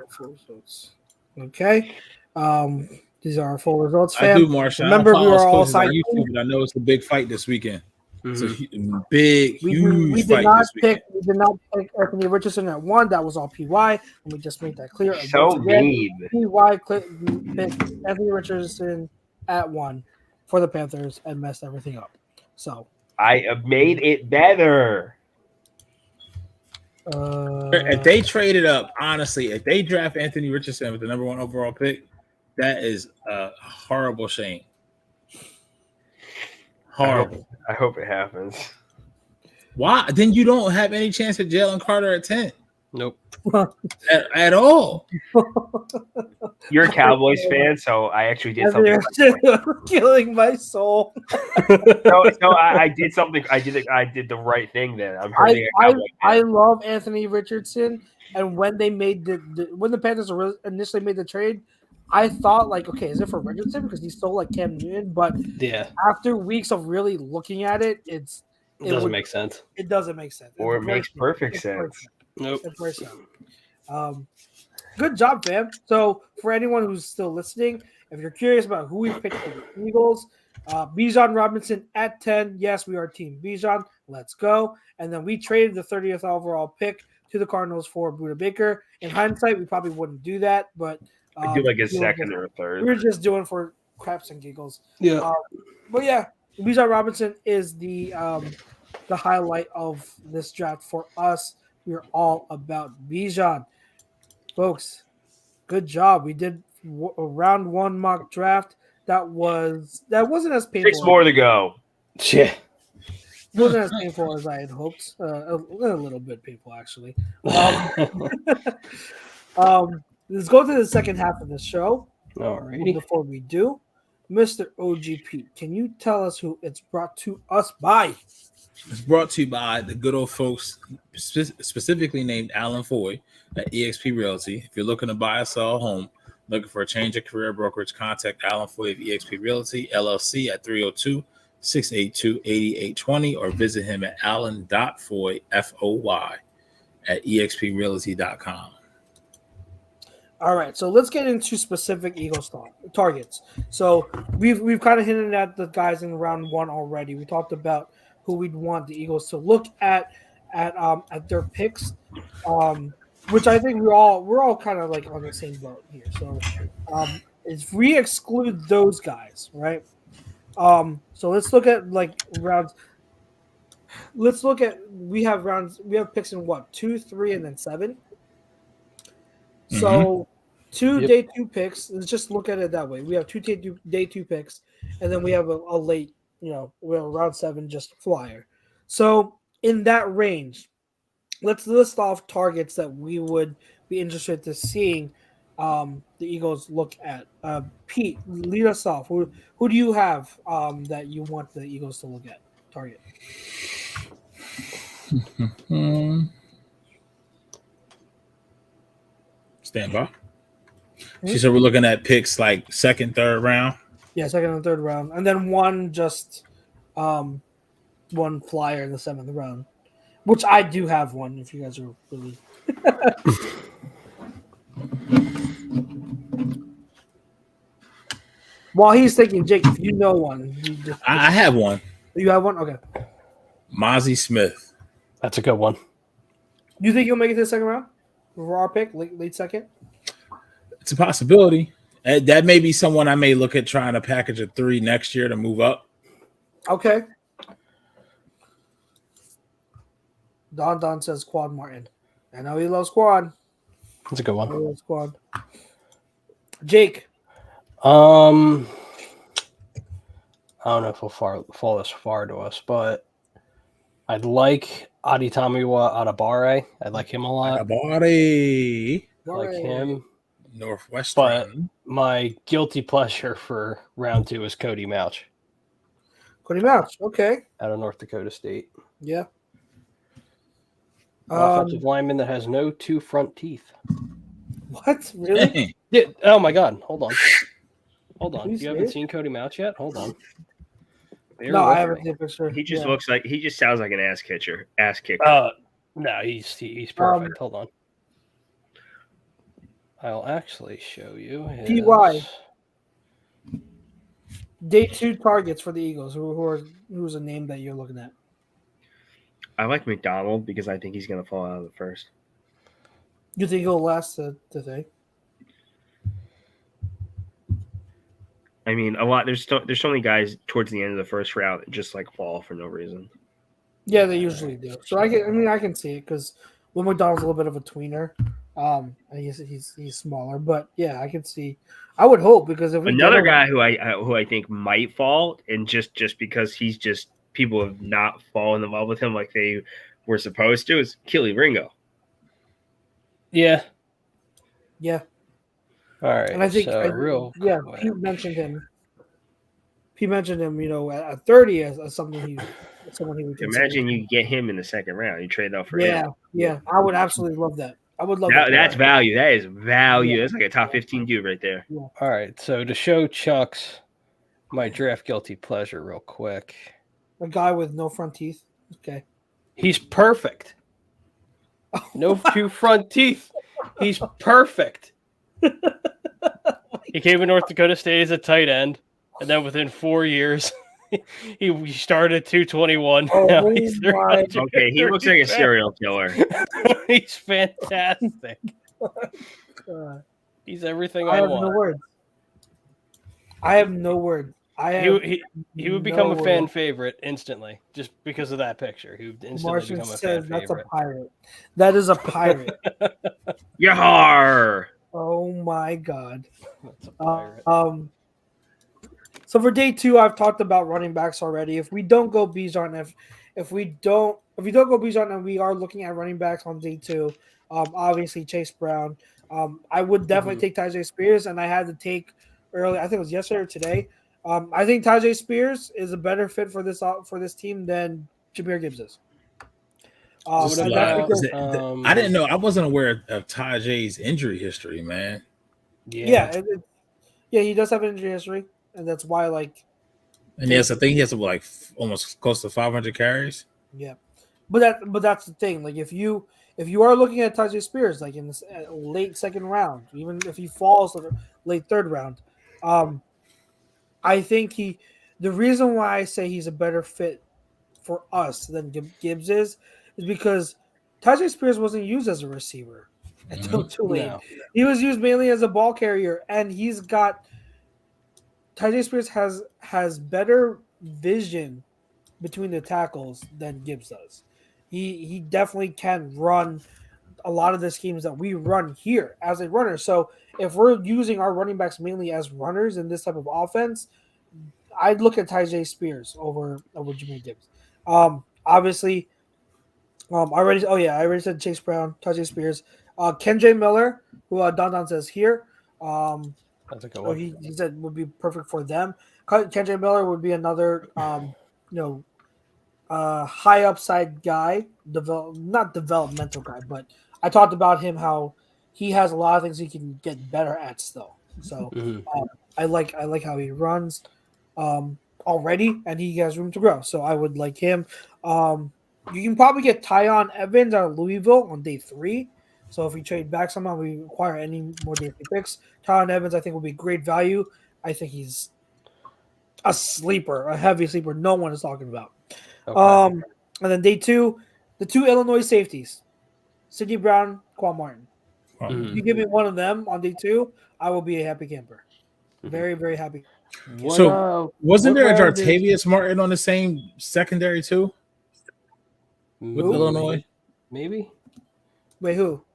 Full results. Okay. These are our full results, I fam. do, Marshawn. Remember, we were all signed signed. YouTube, but I know it's a big fight this weekend. It's a Mhm. big, We huge did fight not this weekend. pick Anthony Richardson at 1. That was all PY. Let me just make that clear. And So once again, mean. PY picked Anthony Richardson at 1 for the Panthers and messed everything up. So I made it better. If they traded up, honestly, if they draft Anthony Richardson with the number 1 overall pick, that is a horrible shame. Horrible. I hope it happens. Why? Then you don't have any chance at Jalen Carter at 10 Nope. at all. You're a Cowboys fan, so I actually did something. killing my soul. So I did something. I did the right thing then. I'm hurting a Cowboy I fan. love Anthony Richardson, and when they made when the Panthers initially made the trade, I thought like, okay, is it for Richardson because he's still like Cam Newton? But Yeah. after weeks of really looking at it, It doesn't make sense. It doesn't make sense. Or it It's makes very- perfect it's sense. Nope. It's very simple. Good job, fam. So for anyone who's still listening, if you're curious about who we picked for the Eagles, Bijan Robinson at 10. Yes, we are Team Bijan. Let's go. And then we traded the 30th overall pick to the Cardinals for Buda Baker. In hindsight, we probably wouldn't do that, but I do like a we were second or a we third. were just doing for craps and giggles. Yeah. But yeah, Bijan Robinson is the highlight of this draft for us. We're all about Bijan, folks. Good job. We did a round 1 mock draft. That wasn't as painful. 6 more to go. Yeah. It wasn't as painful as I had hoped. A little bit painful, actually. Let's go to the second half of the show. Alrighty. Before we do, Mr. OGP, can you tell us who it's brought to us by? It's brought to you by the good old folks, specifically named Alan Foy at eXp Realty. If you're looking to buy or sell a home, looking for a change of career brokerage, contact Alan Foy of eXp Realty, LLC at 302-682-8820 or visit him at alan.foy, F-O-Y, at exprealty.com. All right, so let's get into specific Eagles targets. So we've kind of hinted at the guys in round 1 already. We talked about who we'd want the Eagles to look at their picks, which I think we're all kind of like on the same boat here. So if we exclude those guys, right? So let's look at like rounds. Let's look at we have picks in what 2, 3, and then 7. So 2 day 2 picks. Let's just look at it that way. We have 2 day 2 picks, and then we have a late, we have round 7 just flyer. So in that range, let's list off targets that we would be interested to seeing the Eagles look at. Pete, lead us off. Who do you have that you want the Eagles to look at? Target. Stand by. She said we're looking at picks like second, third round. Yeah, second and third round, and then one flyer in the seventh round, which I do have one. If you guys are really. While he's thinking, Jake, if you know one, I have one. You have one, okay. Mozzie Smith. That's a good one. You think he'll make it to the second round for our pick, late second? It's a possibility. That may be someone I may look at trying to package a 3 next year to move up. Okay. Don says Quad Martin. I know he loves Quad. That's a good one. He loves Quad. Jake. I don't know if he'll fall this far to us, but I'd like Aditamiwa Adabare. I like him a lot. Adabare. I like him. Northwestern. But my guilty pleasure for round 2 is Cody Mouch. Cody Mouch, okay. Out of North Dakota State. Yeah. Offensive lineman that has no 2 front teeth. What? Really? Yeah. Oh my God. Hold on. You haven't seen Cody Mouch yet? Hold on. No, I haven't seen a picture. He just looks like he just sounds like an ass kicker. No, he's perfect. Hold on. I'll actually show you his... PY. Day 2 targets for the Eagles. Who's a name that you're looking at? I like McDonald because I think he's going to fall out of the first. You think he'll last today? I mean, a lot. There's so many guys towards the end of the first round that just like fall for no reason. Yeah, they usually do. So I can see it because Will McDonald's a little bit of a tweener. And he's smaller, but yeah, I can see. I would hope because if another guy who I think might fall, and just because he's just people have not fallen in love with him like they were supposed to, is Keely Ringo. Yeah. Yeah. All right. And I think quick. Pete mentioned him. At 30 as someone he would consider. Imagine you get him in the second round. You trade out for him. Yeah. I would absolutely love that. I would love that. that. That's value. That is value. That's like a top 15 dude right there. Yeah. All right. So to show Chuck's my draft guilty pleasure real quick. A guy with no front teeth. Okay. He's perfect. No 2 front teeth. He's perfect. He came to North Dakota State as a tight end, and then within 4 years, he started at 221. Now he's okay, he looks like a serial killer. He's fantastic. He's everything I want. I have no word. He would become a fan favorite instantly just because of that picture. He would instantly Martian become a says fan that's favorite. a pirate. That is a pirate. Yar! Oh my God. That's a pirate. So for day 2, I've talked about running backs already. If we don't go Bijan, if we don't go Bijan, and we are looking at running backs on day 2, obviously Chase Brown. I would definitely take Tyjae Spears, and I had to take early. I think it was yesterday or today. I think Tyjae Spears is a better fit for this team than Jahmyr Gibbs is. I didn't know. I wasn't aware of Tyjae's injury history, man. Yeah, he does have an injury history, and that's why, and yes, I think he has almost close to 500 carries. Yeah, but that's the thing. Like, if you are looking at Tyjae Spears, like in this late second round, even if he falls to the late third round, I think the reason why I say he's a better fit for us than Gibbs is because Tyjae Spears wasn't used as a receiver until too late. No. He was used mainly as a ball carrier, and Tyjae Spears has better vision between the tackles than Gibbs does. He definitely can run a lot of the schemes that we run here as a runner. So if we're using our running backs mainly as runners in this type of offense, I'd look at Tyjae Spears over Jahmyr Gibbs. Obviously, I already said Chase Brown, Tyjae Spears, Kenjay Miller, who Don says here. That's a good So one. he said would be perfect for them. KJ Miller would be another high upside guy, not developmental guy, but I talked about him how he has a lot of things he can get better at still. So Mhm. I like how he runs already, and he has room to grow. So I would like him. You can probably get Tyon Evans out of Louisville on day 3. So if we trade back somehow, we acquire any more day 3 picks. Tyon Evans, I think, will be great value. I think he's a sleeper, a heavy sleeper. No one is talking about. Okay. And then day 2, the 2 Illinois safeties, Sidney Brown, Quan Martin. Mhm. If you give me one of them on day 2, I will be a happy camper. Mhm. Very, very happy. What, So wasn't what there a round is- Jartavius Martin on the same secondary too with Who? Illinois? Maybe. Wait, who?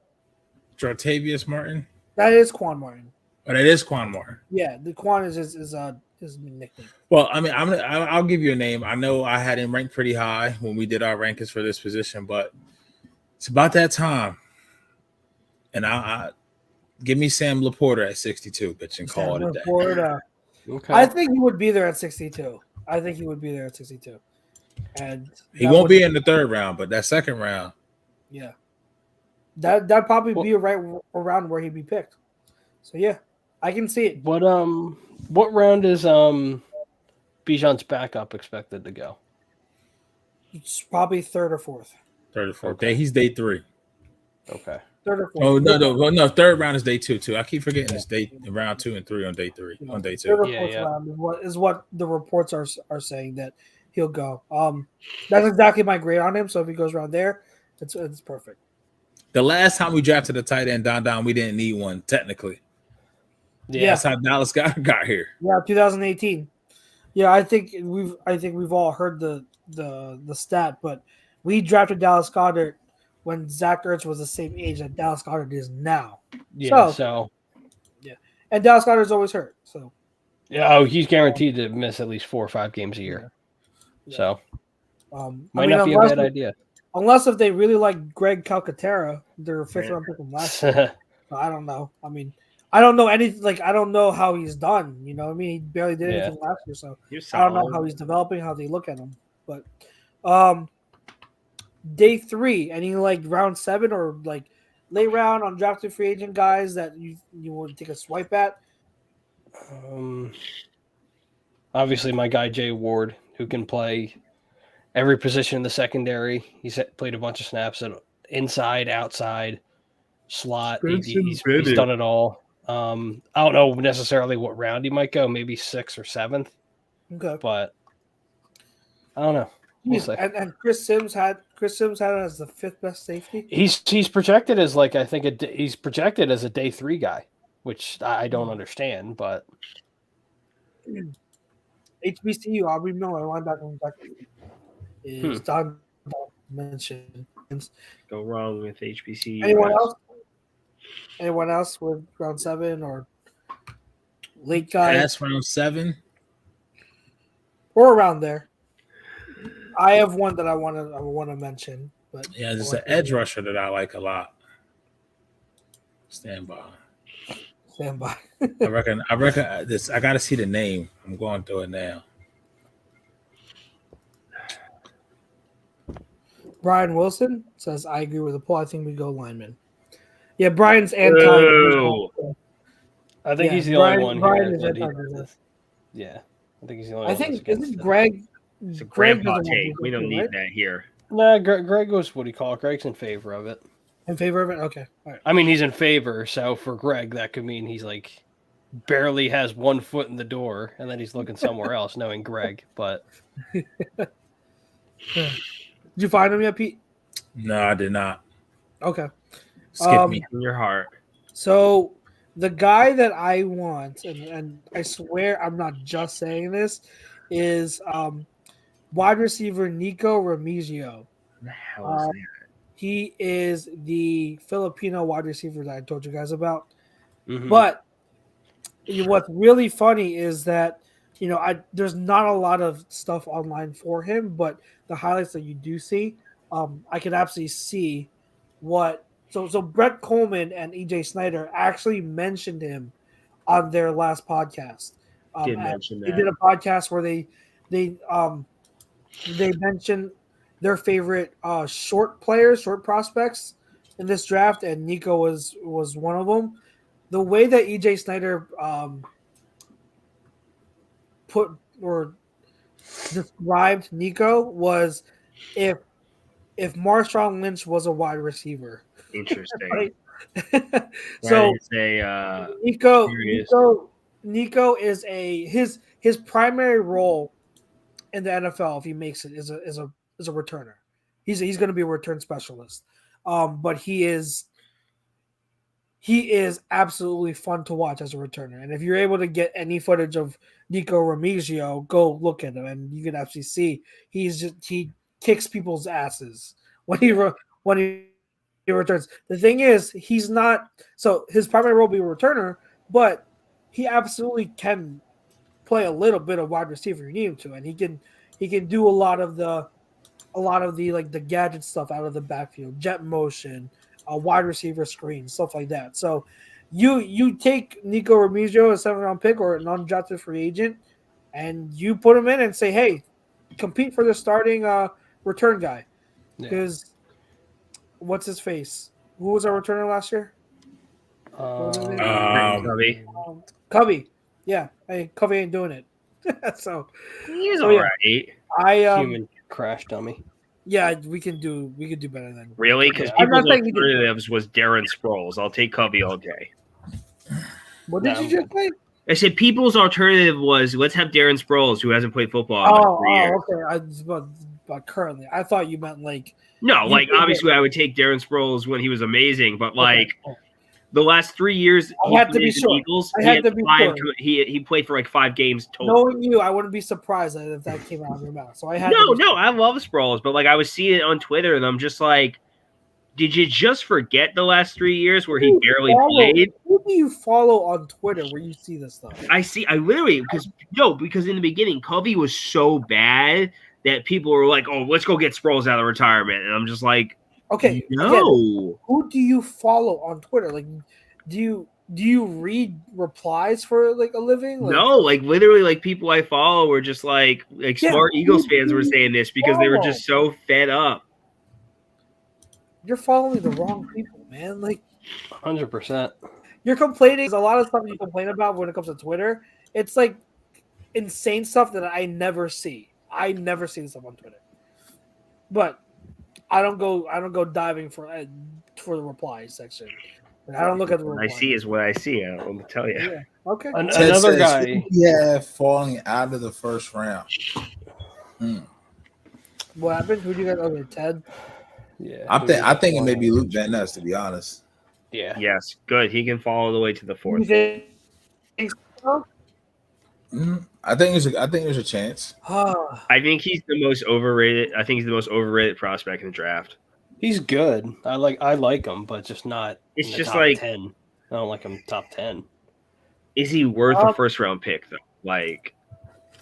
Jartavius Martin. That is Quan Martin. Oh, that is Quan Martin. Yeah, the Quan is his nickname. Well, I mean, I'll give you a name. I know I had him ranked pretty high when we did our rankings for this position, but it's about that time. And I give me Sam Laporta at 62, bitch, and call it a day. Florida. Okay. I think he would be there at 62. And He that won't would- be in the 3rd round, but that 2nd round. Yeah. That'd probably be right around where he'd be picked. So yeah, I can see it. What round is Bijan's backup expected to go? It's probably 3rd or 4th. 3rd or 4th. Okay. He's day 3. Okay. 3rd or 4th. Oh no, 3rd round is day 2 too. I keep forgetting it's round 2 and 3 on day 3. On day 2. 3rd or Yeah, 4th yeah. round is what the reports are saying that he'll go. That's exactly my grade on him. So if he goes around there, it's perfect. The last time we drafted a tight end down, we didn't need one technically. Yeah. That's how Dallas got here. Yeah, 2018. Yeah, I think we've all heard the stat, but we drafted Dallas Goedert when Zach Ertz was the same age that Dallas Goedert is now. Yeah. So and Dallas Goedert's always hurt. So Oh, he's guaranteed to miss at least 4 or 5 games a year. Yeah. So might not be a bad idea. Unless if they really like Greg Calcaterra, their 5th round pick from last year. I don't know. I mean, I don't know anything. Like, I don't know how he's done. You know what I mean? He barely did anything last year, so I don't know how he's developing, how they look at him. But day 3, any like round 7 or like late round undrafted free agent guys that you want to take a swipe at? Obviously, my guy Jay Ward, who can play every position in the secondary. He's played a bunch of snaps at inside, outside, slot. He's done it all. I don't know necessarily what round he might go, maybe 6th or 7th. Okay, but I don't know. We'll see. And Chris Sims had it as the 5th best safety. He's projected as like he's projected as a day 3 guy, which I don't understand, but HBCU Aubrey Miller, linebacker from Texas, is Don mentioned. Go wrong with HBCU. Anyone else? Anyone else with round 7 or late guy Past round 7. or around there? I have one that I want to mention, but Yeah, there's an edge rusher that I like a lot. Stand by. I reckon this. I gotta see the name. I'm going through it now. Brian Wilson says, I agree with the poll. I think we go lineman. Yeah, Brian's anti. I think he's the only one here. Yeah, I think he's the only one. I think isn't Greg. It's a grandpa take. We don't need that here. Nah, Greg goes. What do you call it? Greg's in favor of it. In favor of it? Okay. All right. I mean, he's in favor. So for Greg, that could mean he's like barely has 1 foot in the door, and then he's looking somewhere else, knowing Greg. But did you find him yet, Pete? No, I did not. Okay. Skip me. In your heart. So the guy that I want, and I swear I'm not just saying this, is wide receiver Nico Remigio. What the hell is that? He is the Filipino wide receiver that I told you guys about. Mhm. But what's really funny is that there's not a lot of stuff online for him, but the highlights that you do see, I can absolutely see what. So Brett Coleman and EJ Snyder actually mentioned him on their last podcast. Did mention They that. did a podcast where they mentioned their favorite short prospects in this draft, and Nico was one of them. The way that EJ Snyder put or described Nico was if Marshawn Lynch was a wide receiver. Interesting. Right? So So a Nico is his primary role in the NFL if he makes it is a returner. He's going to be a return specialist. But he is absolutely fun to watch as a returner. And if you're able to get any footage of Nico Remigio, go look at him, and you can actually see he kicks people's asses when he returns. The thing is, he's not so his primary role will be a returner, but he absolutely can play a little bit of wide receiver if you need him to, and he can do a lot of the like the gadget stuff out of the backfield, jet motion, wide receiver screen, stuff like that. So you take Nico Remigio, a 7th-round pick or an undrafted free agent, and you put him in and say, hey, compete for the starting return guy. Because what's his face? Who was our returner last year? Covey. Yeah, hey, Covey ain't doing it. so he's all right. Human crash dummy. Yeah, we can do better than Really? Because people's alternatives was Darren Sproles. I'll take Covey all day. What did you just say? I said people's alternative was let's have Darren Sproles, who hasn't played football in 3 years. Okay. But currently, I thought you meant like obviously I would take Darren Sproles when he was amazing, but the last 3 years I had to be sure. Eagles, he played for like 5 games total. Knowing you, I wouldn't be surprised if that came out of your mouth. So I had I love Sproles, but I was seeing it on Twitter, and I'm just like, did you just forget the last 3 years where he barely played? Who do you follow on Twitter where you see this stuff? I literally because in the beginning Covey was so bad that people were like, oh, let's go get Sproles out of retirement, and I'm just like, okay, no. Again, who do you follow on Twitter? Like, do you read replies for like a living? No, literally, people I follow were just like smart Eagles fans were saying this because they were just so fed up. You're following the wrong people, man. 100%. You're complaining. There's a lot of stuff you complain about when it comes to Twitter. It's like insane stuff that I never see. I never see this stuff on Twitter. But I don't go diving for the replies section. I don't look at the replies. I see is what I see. I'll tell you. Yeah. Okay. Another guy. Yeah, falling out of the first round. What happened? Who do you got? Okay, Ted. Yeah. I think it may be Luke Van Ness, to be honest. Yeah. Yes. Good. He can fall all the way to the 4th. You think so? I think there's a chance. I think he's the most overrated. I think he's the most overrated prospect in the draft. He's good. I like him, but just not. It's in the just top like 10. I don't like him top 10. Is he worth a 1st-round pick though? Like,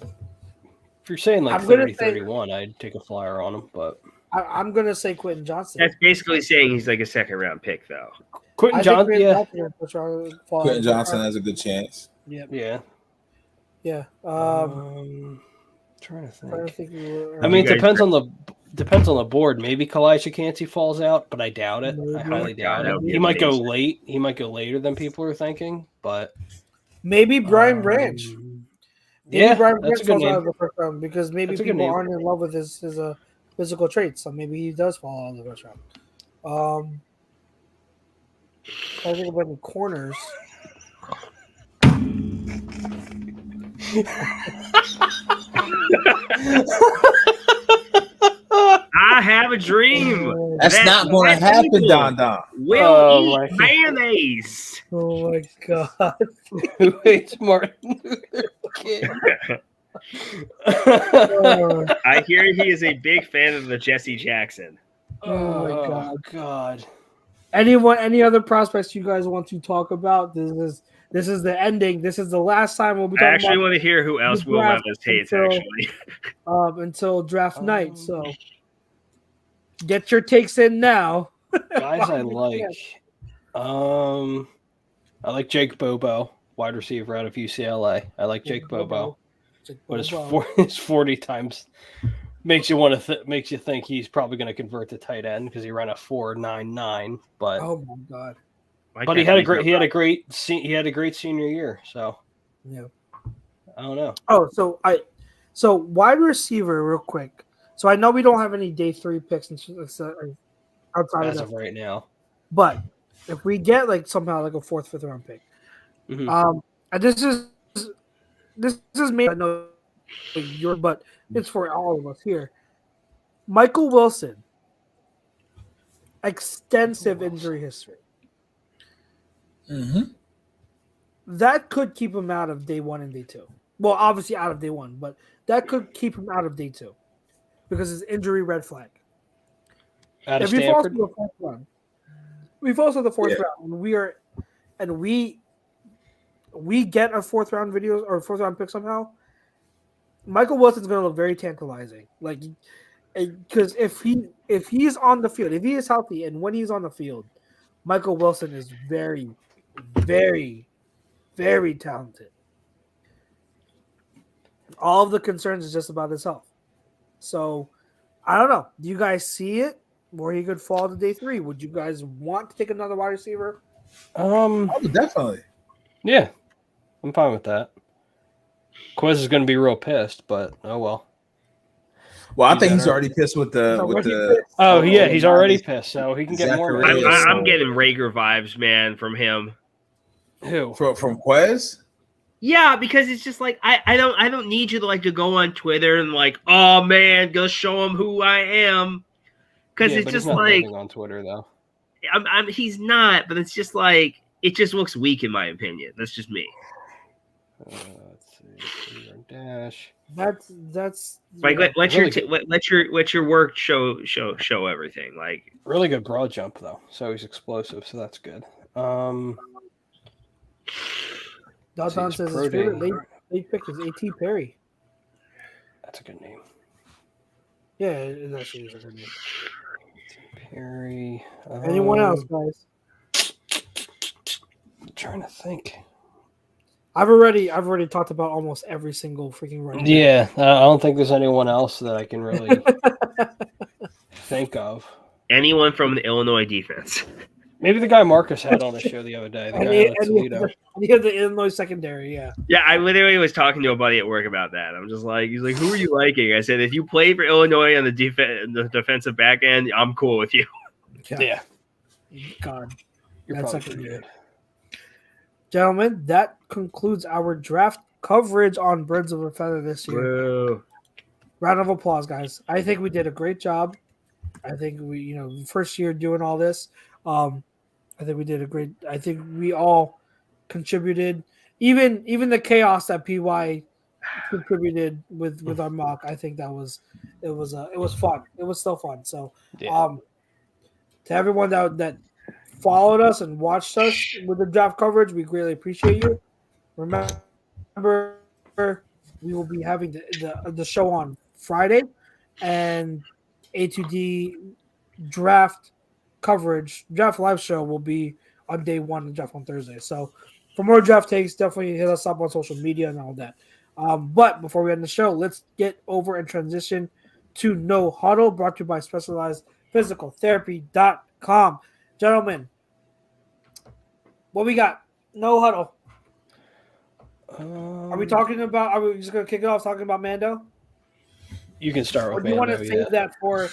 if you're saying 30, 31, I'd take a flyer on him. But I'm gonna say Quentin Johnson. That's basically saying he's like a 2nd-round pick though. Quentin Johnson, yeah. Quentin Johnson has a good chance. Yep. Yeah. Yeah. Trying to think. I mean, it depends on the board. Maybe Kalijah Kancey falls out, but I doubt it. I highly doubt it. He might go late. He might go later than people are thinking, but maybe Brian Branch. Brian Branch that's a good falls out name. of the first round because maybe people aren't in love with his physical traits, so maybe he does fall out of the first round. I think about the corners. I have a dream. That's not going to happen, Don. Will eat mayonnaise. Oh my god! Who hates Martin Luther King? I hear he is a big fan of the Jesse Jackson. Oh my god! Any other prospects you guys want to talk about? This is the ending. This is the last time we'll be talking about. I actually want to hear who else Will Levis hates, actually. Until draft night. So get your takes in now. Guys I like. I like Jake Bobo. wide receiver out of UCLA. I like Jake Bobo, but Bobo. his 40 times makes you makes you think he's probably going to convert to tight end because he ran a 4.99. But Oh my god! but he had a great senior year. So Yeah. I don't know. Oh, so wide receiver, real quick. So I know we don't have any day 3 picks outside As of of right now. but if we get like somehow like a 4th, 5th round pick, Mhm. and this is maybe I know but it's for all of us here. Michael Wilson, extensive injury history. Mm-hmm. That could keep him out of day 1 and day 2. Well, obviously out of day 1, but that could keep him out of day 2 because his injury red flag. Out of If he falls Stanford. to the 4th round, we fall to the 4th round, and we get a 4th round video or 4th round pick somehow. Michael Wilson's going to look very tantalizing, like because if he's on the field, if he is healthy, and when he's on the field, Michael Wilson is very, very, very talented. All of the concerns is just about his health. So I don't know. Do you guys see it where he could fall to day 3? Would you guys want to take another wide receiver? Oh, definitely. Yeah, I'm fine with that. Quiz is going to be real pissed, but oh well. Well, I think he's already pissed with the. Oh yeah, he's already pissed, so he can get more. I'm getting Rager vibes, man, from him. Who from Quez? Yeah, because it's just like I don't need you to like to go on Twitter and like, oh man, go show him who I am. Because it's just like on Twitter though. He's not, but it's just like it just looks weak in my opinion. That's just me. Let's see. Dash. That's like yeah. let your work show everything. Like really good broad jump though, so he's explosive, so that's good. Dalton says his favorite late pick is A.T. Perry. That's a good name. Yeah, it actually is a good name. Perry. Anyone else, guys? I'm trying to think. I've already talked about almost every single freaking running back. Yeah, I don't think there's anyone else that I can really think of. Anyone from the Illinois defense. Maybe the guy Marcus had on the show the other day. The guy out of Toledo. Yeah, the Illinois secondary, yeah. Yeah, I literally was talking to a buddy at work about that. I'm just like, he's like, who are you liking? I said, if you play for Illinois on the defensive back end, I'm cool with you. Yeah. God. You're that's probably good. Gentlemen, that concludes our draft coverage on Birds of a Feather this year. Whoa. Round of applause, guys. I think we did a great job. I think we, first year doing all this. I think we did a great. I think we all contributed. Even the chaos that PY contributed with our mock. I think it was fun. It was still fun. So, to everyone that followed us and watched us with the draft coverage, we greatly appreciate you. Remember, we will be having the show on Friday, and A2D draft coverage, draft live show will be on day 1 and draft on Thursday. So for more draft takes, definitely hit us up on social media and all that. But before we end the show, let's get over and transition to No Huddle, brought to you by SpecializedPhysicalTherapy.com. Gentlemen, what we got? No Huddle. Are we talking about? Are we just gonna kick it off talking about Mando? You can start with Or do you Mando. want to save that for?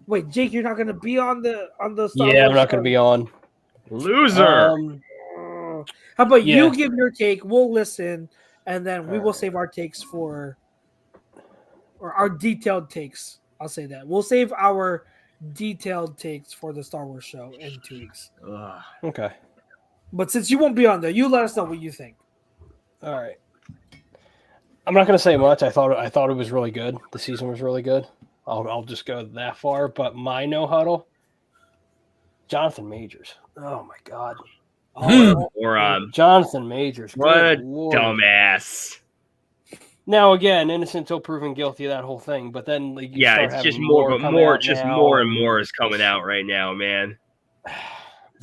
Wait, Jake, you're not going to be on the Star Yeah, Wars I'm not going to be on. Loser. How about you give your take? We'll listen, and then we will save our takes or our detailed takes. I'll say that we'll save our detailed takes for the Star Wars show in 2 weeks. Okay. But since you won't be on there, you let us know what you think. All right. I'm not going to say much. I thought it was really good. The season was really good. I'll just go that far. But my no huddle, Jonathan Majors. Oh my God. Jonathan Majors. What a dumbass. Now again, innocent until proven guilty of that whole thing. But then it's just more and more is coming out right now, man.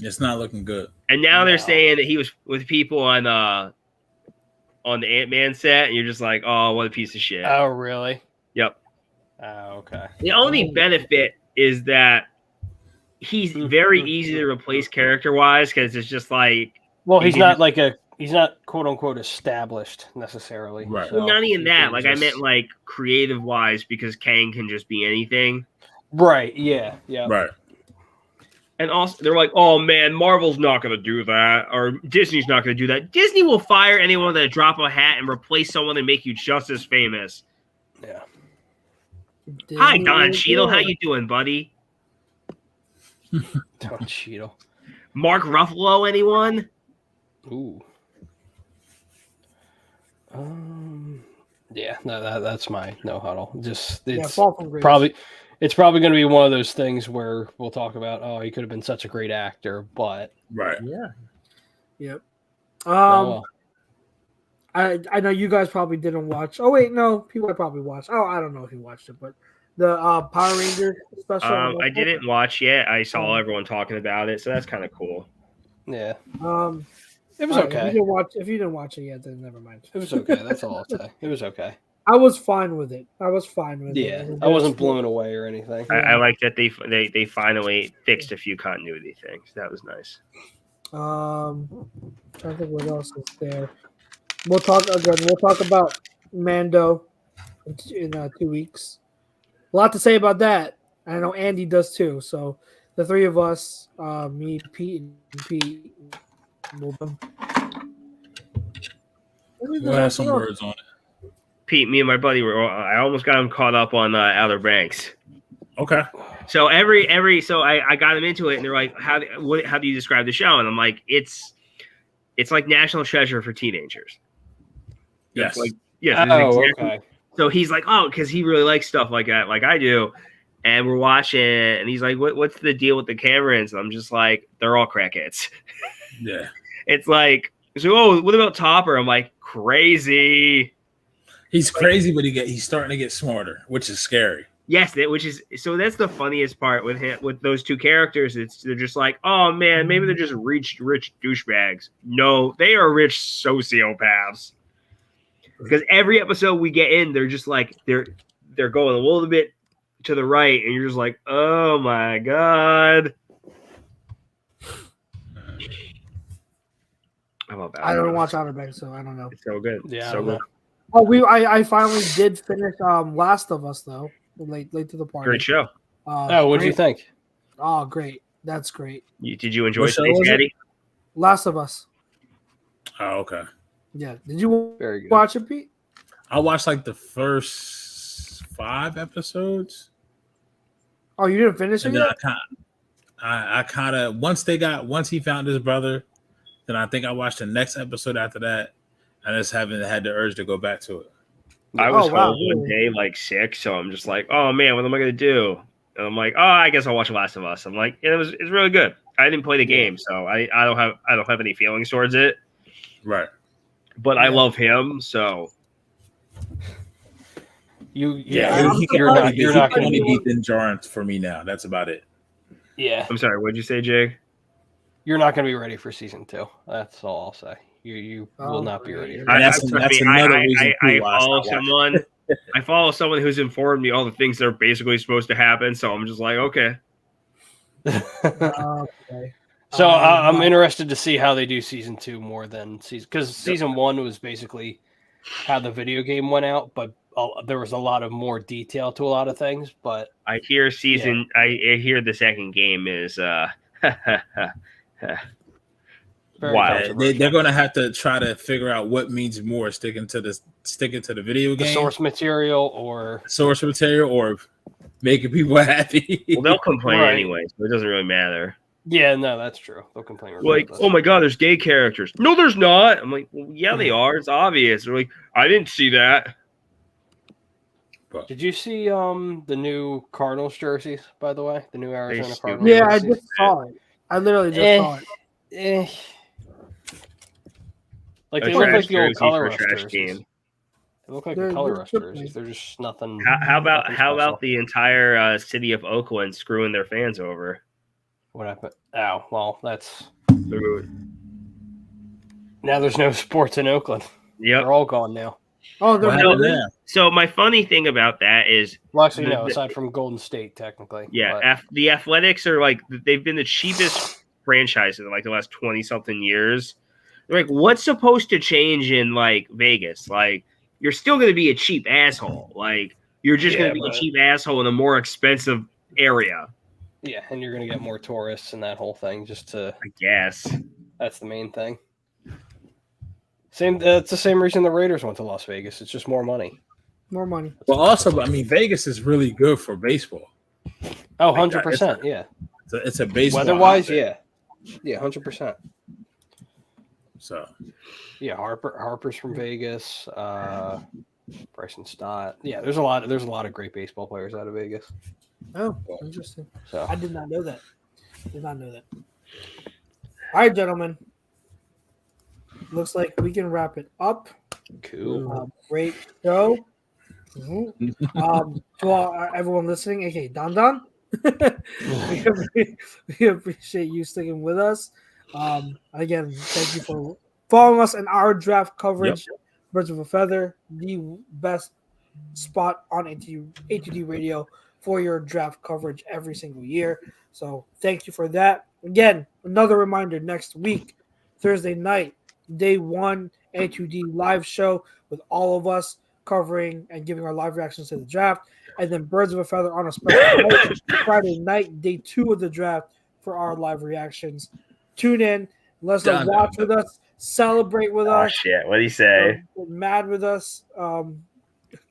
It's not looking good. And now they're saying that he was with people on on the Ant-Man set, and you're just like, oh, what a piece of shit. Oh, really? Yep. Oh, okay. The only benefit is that he's very easy to replace character-wise because it's just like. Well, he's not quote unquote established necessarily. Right. Well, not even that. Like, I just- meant like creative-wise because Kang can just be anything. Right. Yeah. Yeah. Right. And also, they're like, oh man, Marvel's not going to do that, or Disney's not going to do that. Disney will fire anyone that drop a hat and replace someone and make you just as famous. Yeah. Hi, Don Cheadle. How you doing, buddy? Don Cheadle. Mark Ruffalo, anyone? Ooh. Yeah. No, that's my no huddle. Just it's Fall from Grace. probably going to be one of those things where we'll talk about, oh, he could have been such a great actor, but Right. Yeah. Yep. well. I know you guys probably didn't watch. Oh wait, no, people probably watched. Oh, I don't know if you watched it, but the Power Ranger special. I didn't watch yet. I saw everyone talking about it, so that's kind of cool. Yeah. It was okay. If you didn't watch it yet, then never mind. It was okay. That's all I'll say. It was okay. I was fine with it. Yeah, I wasn't blown away or anything. I like that they finally fixed a few continuity things. That was nice. Trying to think what else is there. We'll talk about Mando in 2 weeks. A lot to say about that. I know Andy does too. So the three of us, me, Pete, and Pete, We'll have some words on it. Pete, me and my buddy I almost got him caught up on Outer Banks. Okay. So so I got him into it, and they're like, how do you describe the show? And I'm like, it's like National Treasure for teenagers. Yes. Like, yes. Okay. So he's like, oh, because he really likes stuff like that, like I do. And we're watching it, and he's like, what's the deal with the Camerons? And I'm just like, they're all crackheads. Yeah. It's like, so, oh, what about Topper? I'm like, crazy. He's crazy, but he's starting to get smarter, which is scary. Yes, that's the funniest part with him, with those two characters. They're just like, oh man, maybe they're just rich douchebags. No, they are rich sociopaths. Because every episode we get in, they're just like they're going a little bit to the right, and you're just like, oh my god. I don't watch Outer Banks, so I don't know. It's so good. Yeah, so good. Oh, I finally did finish Last of Us though. Late to the party. Great show. What'd you think? Oh, great. That's great. Did you enjoy What show Space was it? Caddy? Last of Us. Oh, okay. Yeah. Did you Very good. watch it, Pete? I watched like the first 5 episodes. Oh, you didn't finish it And then yet? I kind of once he found his brother, then I think I watched the next episode after that. I just haven't had the urge to go back to it. I was wow, home one day, like sick, so I'm just like, oh man, what am I gonna do? And I'm like, oh, I guess I'll watch Last of Us. I'm like, it's really good. I didn't play the game, so I don't have any feelings towards it. Right. But I love him, so You're He not can going only to beat the Jarns for me now. That's about it. Yeah, I'm sorry. What'd you say, Jake? you're not going to be ready for season 2. That's all I'll say. You will not be ready. That's another reason I too why I follow stopped watching. someone. I follow someone who's informed me all the things that are basically supposed to happen. So I'm just like, okay. Okay. So I'm interested to see how they do season 2 more than because season 1 was basically how the video game went out, but there was a lot of more detail to a lot of things. But I hear I hear the second game is very wild. controversial. They're going to have to try to figure out what means more, sticking to the video The game, source material or making people happy. Well, they'll complain Right. anyway, so it doesn't really matter. yeah, no, that's true. They'll complain. Like, regardless. oh my god, there's gay characters. No, there's not. I'm like, well, yeah, they are. It's obvious. They're like, I didn't see that. Did you see the new Cardinals jerseys? By the way, the new Arizona stupid. Cardinals. Yeah, I jerseys? just saw it. I literally just saw it. Like A they look trash like the old jersey color for rush trash jerseys. team. They look like They're- the color they're rush good jerseys. things. They're just nothing. How nothing about special. the entire city of Oakland screwing their fans over? What happened? Well, that's now there's no sports in Oakland. Yep. They're all gone now. Oh, they're What So, happened there? so my funny thing about that is, Well, actually, The- no. the- Aside from Golden State, technically. yeah, but- the Athletics are like they've been the cheapest franchise in like the last 20 something years. They're like, what's supposed to change in like Vegas? Like, you're still going to be a cheap asshole. Like, you're just going Yeah, to be a but- cheap asshole in a more expensive area. yeah, and you're gonna get more tourists and that whole thing. I guess. That's the main thing. It's the same reason the Raiders went to Las Vegas. It's just more money. more money. Well, also, I mean, Vegas is really good for baseball. Oh, Like, 100%. Yeah. It's a baseball. Weather-wise, outfit. yeah. Yeah, 100%. So Yeah, Harper's from Vegas. Bryson Stott. Yeah, there's a lot of great baseball players out of Vegas. Oh, interesting. So I did not know that. Did not know that. All right, gentlemen. Looks like we can wrap it up. cool. Great show. To everyone listening, aka Don Don, we appreciate you sticking with us. Again, thank you for following us in our draft coverage. Birds of a Feather, the best spot on ATD Radio for your draft coverage every single year. So thank you for that. Again, another reminder, next week, Thursday night, day 1 A2D live show with all of us covering and giving our live reactions to the draft. And then Birds of a Feather on a special night, Friday night, day 2 of the draft for our live reactions. Tune in, let's watch with us, celebrate with Oh us. shit! What do you say? Get mad with us.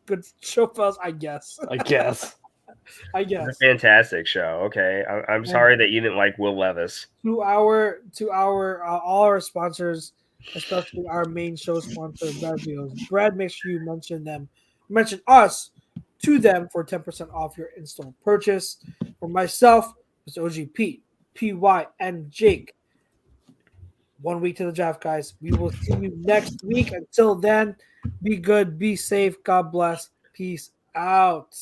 Good show for us, I guess. I guess. I It's a guess. fantastic show. Okay, I'm sorry that you didn't like Will Levis. To our all our sponsors, especially our main show sponsor, Brad Videos. Brad, make sure you mention us to them for 10% off your install purchase. For myself, it's OG Pete, PY, and Jake. 1 week to the draft, guys. We will see you next week. Until then, be good, be safe. God bless. Peace out.